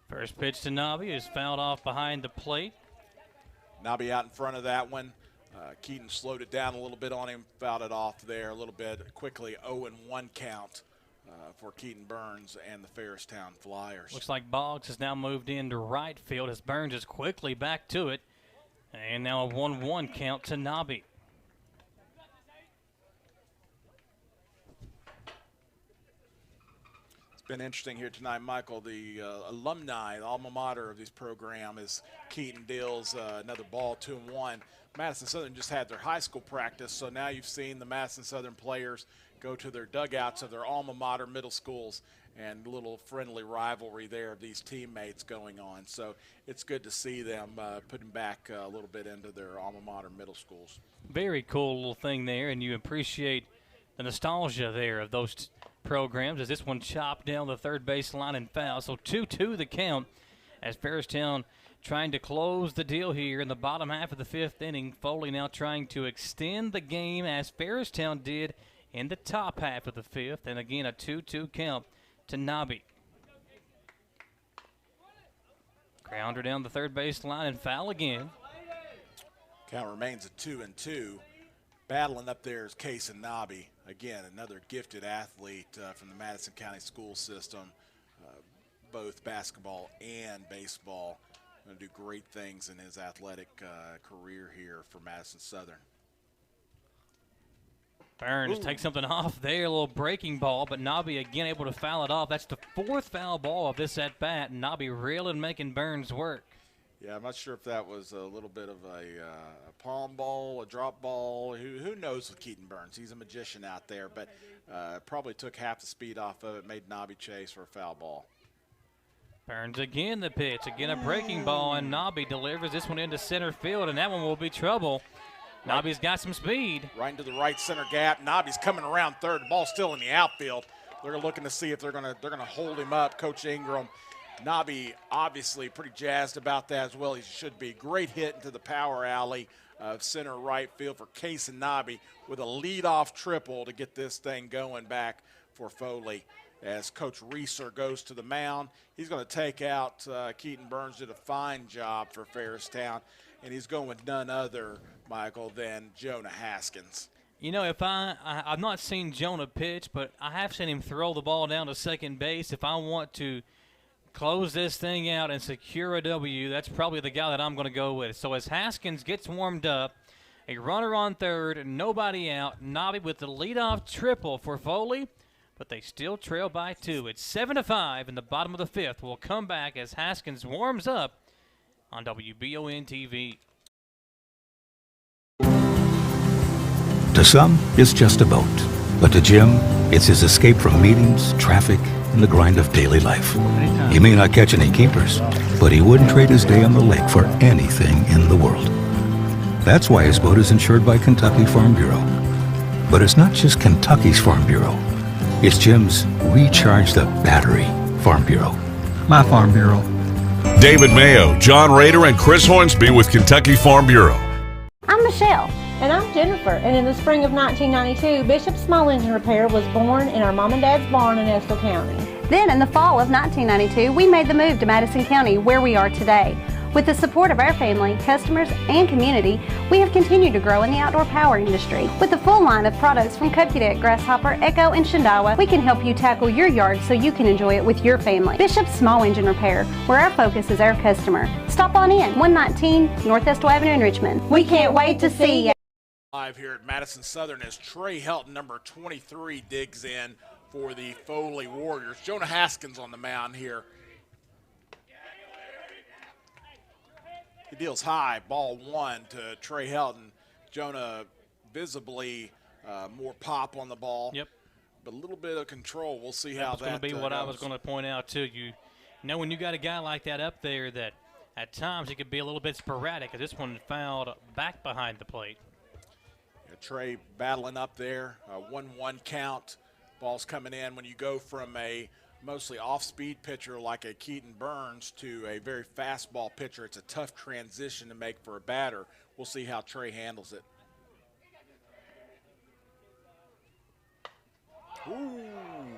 First pitch to Nobby is fouled off behind the plate. Nobby out in front of that one. Keaton slowed it down a little bit on him, fouled it off there a little bit quickly. 0-1 count for Keaton Burns and the Farristown Flyers. Looks like Boggs has now moved into right field as Burns is quickly back to it. And now a 1-1 count to Nobby. Been interesting here tonight, Michael. The alumni, the alma mater of this program is Keaton deals another ball, 2-1. Madison Southern just had their high school practice, so now you've seen the Madison Southern players go to their dugouts of their alma mater middle schools, and a little friendly rivalry there of these teammates going on. So it's good to see them putting back a little bit into their alma mater middle schools. Very cool little thing there, and you appreciate the nostalgia there of those programs as this one chopped down the third base line and foul. So 2-2 the count as Farristown trying to close the deal here in the bottom half of the fifth inning. Foley now trying to extend the game as Farristown did in the top half of the fifth. And again, a 2-2 count to Nobby. Grounder down the third base line and foul again. Count remains at 2-2. Battling up there is Case and Nobby. Again, another gifted athlete from the Madison County school system, both basketball and baseball. Going to do great things in his athletic career here for Madison Southern. Burns takes something off there, a little breaking ball, but Nobby again able to foul it off. That's the fourth foul ball of this at-bat, and Nobby reeling, making Burns work. Yeah, I'm not sure if that was a little bit of a palm ball, a drop ball. Who knows with Keaton Burns? He's a magician out there, but probably took half the speed off of it, made Nobby chase for a foul ball. Burns again the pitch, again a breaking ball, and Nobby delivers this one into center field, and that one will be trouble. Nobby's got some speed. Right into the right center gap. Nobby's coming around third. The ball's still in the outfield. They're looking to see if they're gonna hold him up. Coach Ingram. Nobby obviously pretty jazzed about that as well. He should be. Great hit into the power alley of center right field for Case and Nobby with a leadoff triple to get this thing going back for Foley. As Coach Reeser goes to the mound, he's going to take out Keaton Burns. Did a fine job for Farristown, and he's going with none other, Michael, than Jonah Haskins. You know, if I've not seen Jonah pitch, but I have seen him throw the ball down to second base. If I want to close this thing out and secure a W, that's probably the guy that I'm going to go with. So as Haskins gets warmed up, a runner on third, nobody out, Nobby with the leadoff triple for Foley, but they still trail by 2. It's 7-5 in the bottom of the fifth. We'll come back as Haskins warms up on WBON TV. To some, it's just a boat. But to Jim, it's his escape from meetings, traffic, and the grind of daily life. He may not catch any keepers, but he wouldn't trade his day on the lake for anything in the world. That's why his boat is insured by Kentucky Farm Bureau. But it's not just Kentucky's Farm Bureau. It's Jim's Recharge the Battery Farm Bureau. My Farm Bureau. David Mayo, John Rader, and Chris Hornsby with Kentucky Farm Bureau. I'm Michelle. And I'm Jennifer, and in the spring of 1992, Bishop Small Engine Repair was born in our mom and dad's barn in Estill County. Then in the fall of 1992, we made the move to Madison County, where we are today. With the support of our family, customers, and community, we have continued to grow in the outdoor power industry. With a full line of products from Cupcake, Grasshopper, Echo, and Shindawa, we can help you tackle your yard so you can enjoy it with your family. Bishop Small Engine Repair, where our focus is our customer. Stop on in, 119 North Estill Avenue in Richmond. We can't wait to see you. Live here at Madison Southern as Trey Helton, number 23, digs in for the Foley Warriors. Jonah Haskins on the mound here. He deals high, ball 1 to Trey Helton. Jonah visibly more pop on the ball. Yep. But a little bit of control. We'll see how that going to be what I was going to point out too. You know, when you got a guy like that up there, that at times it could be a little bit sporadic. Because this one fouled back behind the plate. Trey battling up there, 1-1 count. Ball's coming in. When you go from a mostly off-speed pitcher like a Keaton Burns to a very fastball pitcher, it's a tough transition to make for a batter. We'll see how Trey handles it. Ooh,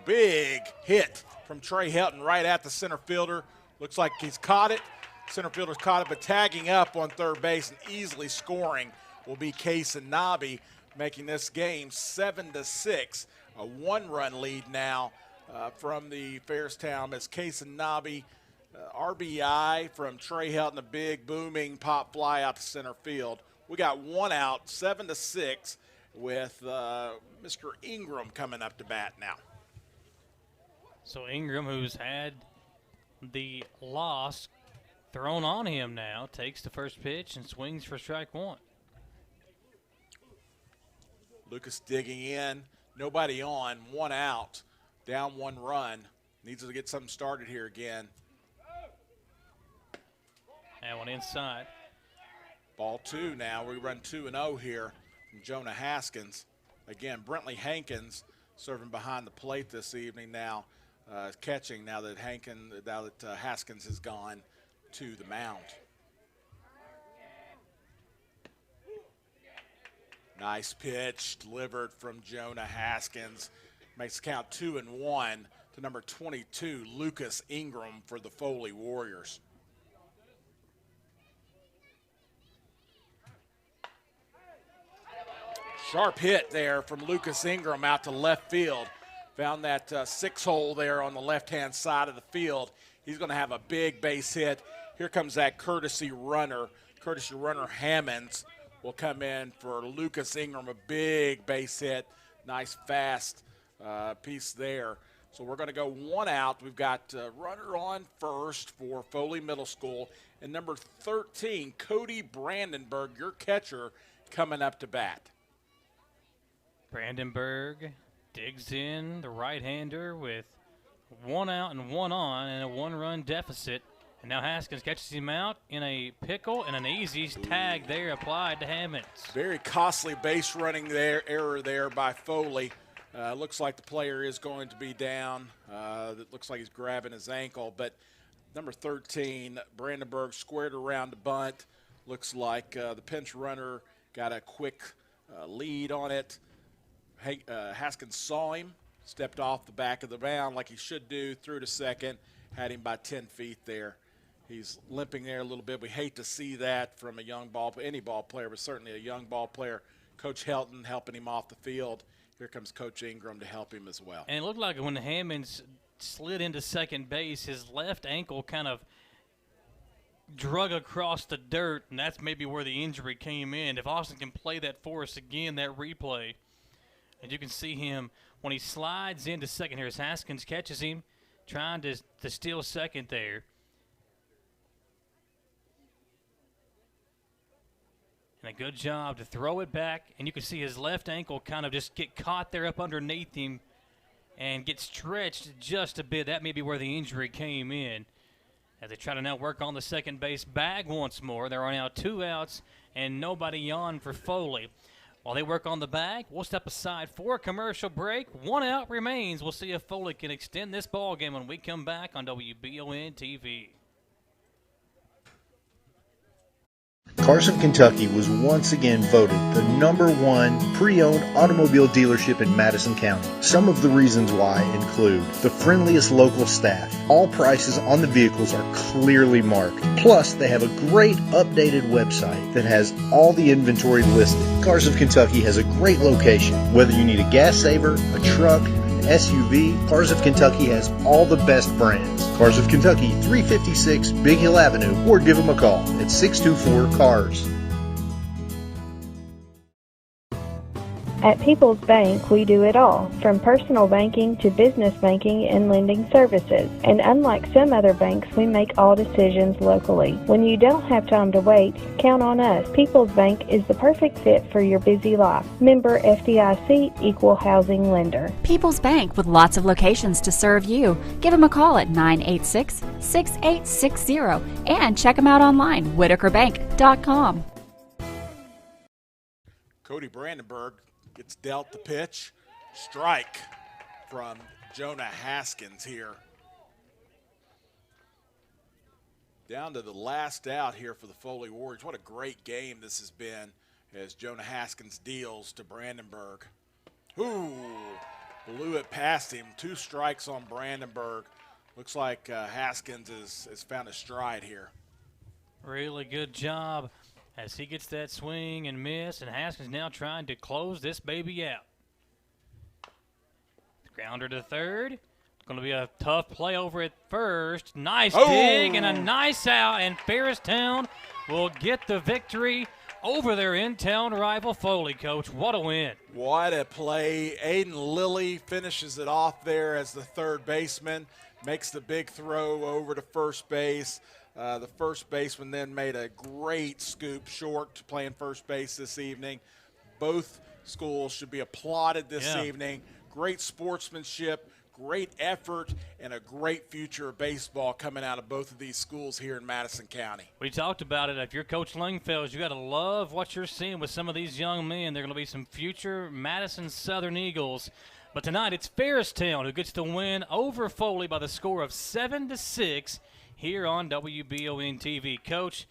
big hit from Trey Helton right at the center fielder. Looks like he's caught it. Center fielder's caught it, but tagging up on third base and easily scoring will be Kason Nobby, making this game 7-6. A one-run lead now from the Farristown as Kason Nobby, RBI from Trey Helton, a big booming pop fly out to center field. We got one out, 7-6, with Mr. Ingram coming up to bat now. So Ingram, who's had the loss thrown on him now, takes the first pitch and swings for strike one. Lucas digging in, nobody on, one out, down one run. Needs to get something started here again. And one inside. Ball two now. We run 2-0 here from Jonah Haskins. Again, Brentley Hankins serving behind the plate this evening now, catching now that Haskins has gone to the mound. Nice pitch delivered from Jonah Haskins. Makes the count 2-1 to number 22, Lucas Ingram for the Foley Warriors. Sharp hit there from Lucas Ingram out to left field. Found that six hole there on the left-hand side of the field. He's going to have a big base hit. Here comes that courtesy runner. Courtesy runner Hammonds will come in for Lucas Ingram, a big base hit. Nice fast piece there. So we're going to go one out. We've got runner on first for Foley Middle School. And number 13, Cody Brandenburg, your catcher, coming up to bat. Brandenburg digs in, the right-hander, with one out and one on and a one-run deficit. And now Haskins catches him out in a pickle, and an easy tag there applied to Hammonds. Very costly base running error there by Foley. Looks like the player is going to be down. It looks like he's grabbing his ankle, but number 13, Brandenburg, squared around the bunt. Looks like the pinch runner got a quick lead on it. Haskins saw him, stepped off the back of the mound like he should do, threw to second, had him by 10 feet there. He's limping there a little bit. We hate to see that from a young any ball player, but certainly a young ball player. Coach Helton helping him off the field. Here comes Coach Ingram to help him as well. And it looked like when Hammonds slid into second base, his left ankle kind of drug across the dirt, and that's maybe where the injury came in. If Austin can play that for us again, that replay, and you can see him when he slides into second here as Haskins catches him, trying to steal second there. And a good job to throw it back, and you can see his left ankle kind of just get caught there up underneath him and get stretched just a bit. That may be where the injury came in. As they try to now work on the second base bag once more. There are now two outs and nobody on for Foley. While they work on the bag, we'll step aside for a commercial break. One out remains. We'll see if Foley can extend this ball game when we come back on WBON TV. Carson, Kentucky was once again voted the #1 pre-owned automobile dealership in Madison County. Some of the reasons why include the friendliest local staff. All prices on the vehicles are clearly marked. Plus, they have a great updated website that has all the inventory listed. Cars of Kentucky has a great location. Whether you need a gas saver, a truck, SUV, Cars of Kentucky has all the best brands. Cars of Kentucky, 356 Big Hill Avenue, or give them a call at 624-CARS. At People's Bank, we do it all, from personal banking to business banking and lending services. And unlike some other banks, we make all decisions locally. When you don't have time to wait, count on us. People's Bank is the perfect fit for your busy life. Member FDIC, Equal Housing Lender. People's Bank, with lots of locations to serve you. Give them a call at 986-6860 and check them out online, whitakerbank.com. Cody Brandenburg gets dealt the pitch. Strike from Jonah Haskins here. Down to the last out here for the Foley Warriors. What a great game this has been as Jonah Haskins deals to Brandenburg. Ooh, blew it past him. 2 strikes on Brandenburg. Looks like Haskins has found a stride here. Really good job as he gets that swing and miss, and Haskins now trying to close this baby out. Grounder to third. Going to be a tough play over at first. Nice dig and a nice out, and Farristown will get the victory over their in-town rival Foley. Coach, what a win. What a play. Aiden Lilly finishes it off there as the third baseman, makes the big throw over to first base. The first baseman then made a great scoop short to playing first base this evening. Both schools should be applauded this evening. Great sportsmanship, great effort, and a great future of baseball coming out of both of these schools here in Madison County. We talked about it. If you're Coach Langfeld, you got to love what you're seeing with some of these young men. They're going to be some future Madison Southern Eagles. But tonight it's Farristown who gets the win over Foley by the score of 7-6 here on WBON TV. Coach,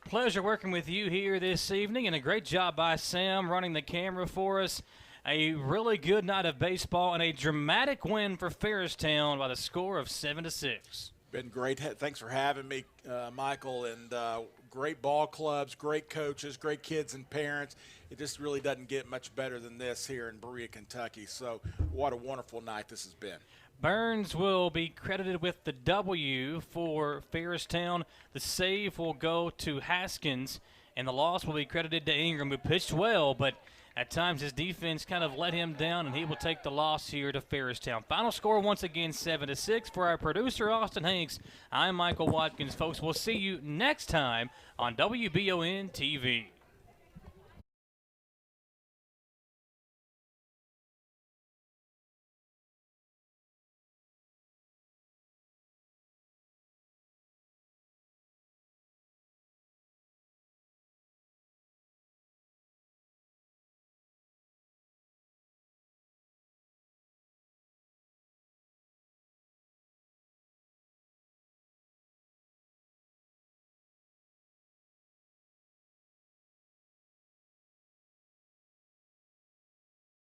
pleasure working with you here this evening, and a great job by Sam running the camera for us. A really good night of baseball and a dramatic win for Farristown by the score of 7-6. Been great. Thanks for having me, Michael. And great ball clubs, great coaches, great kids and parents. It just really doesn't get much better than this here in Berea, Kentucky. So what a wonderful night this has been. Burns will be credited with the W for Farristown. The save will go to Haskins, and the loss will be credited to Ingram, who pitched well, but at times his defense kind of let him down, and he will take the loss here to Farristown. Final score once again 7-6. For our producer, Austin Hanks, I'm Michael Watkins. Folks, we'll see you next time on WBON TV.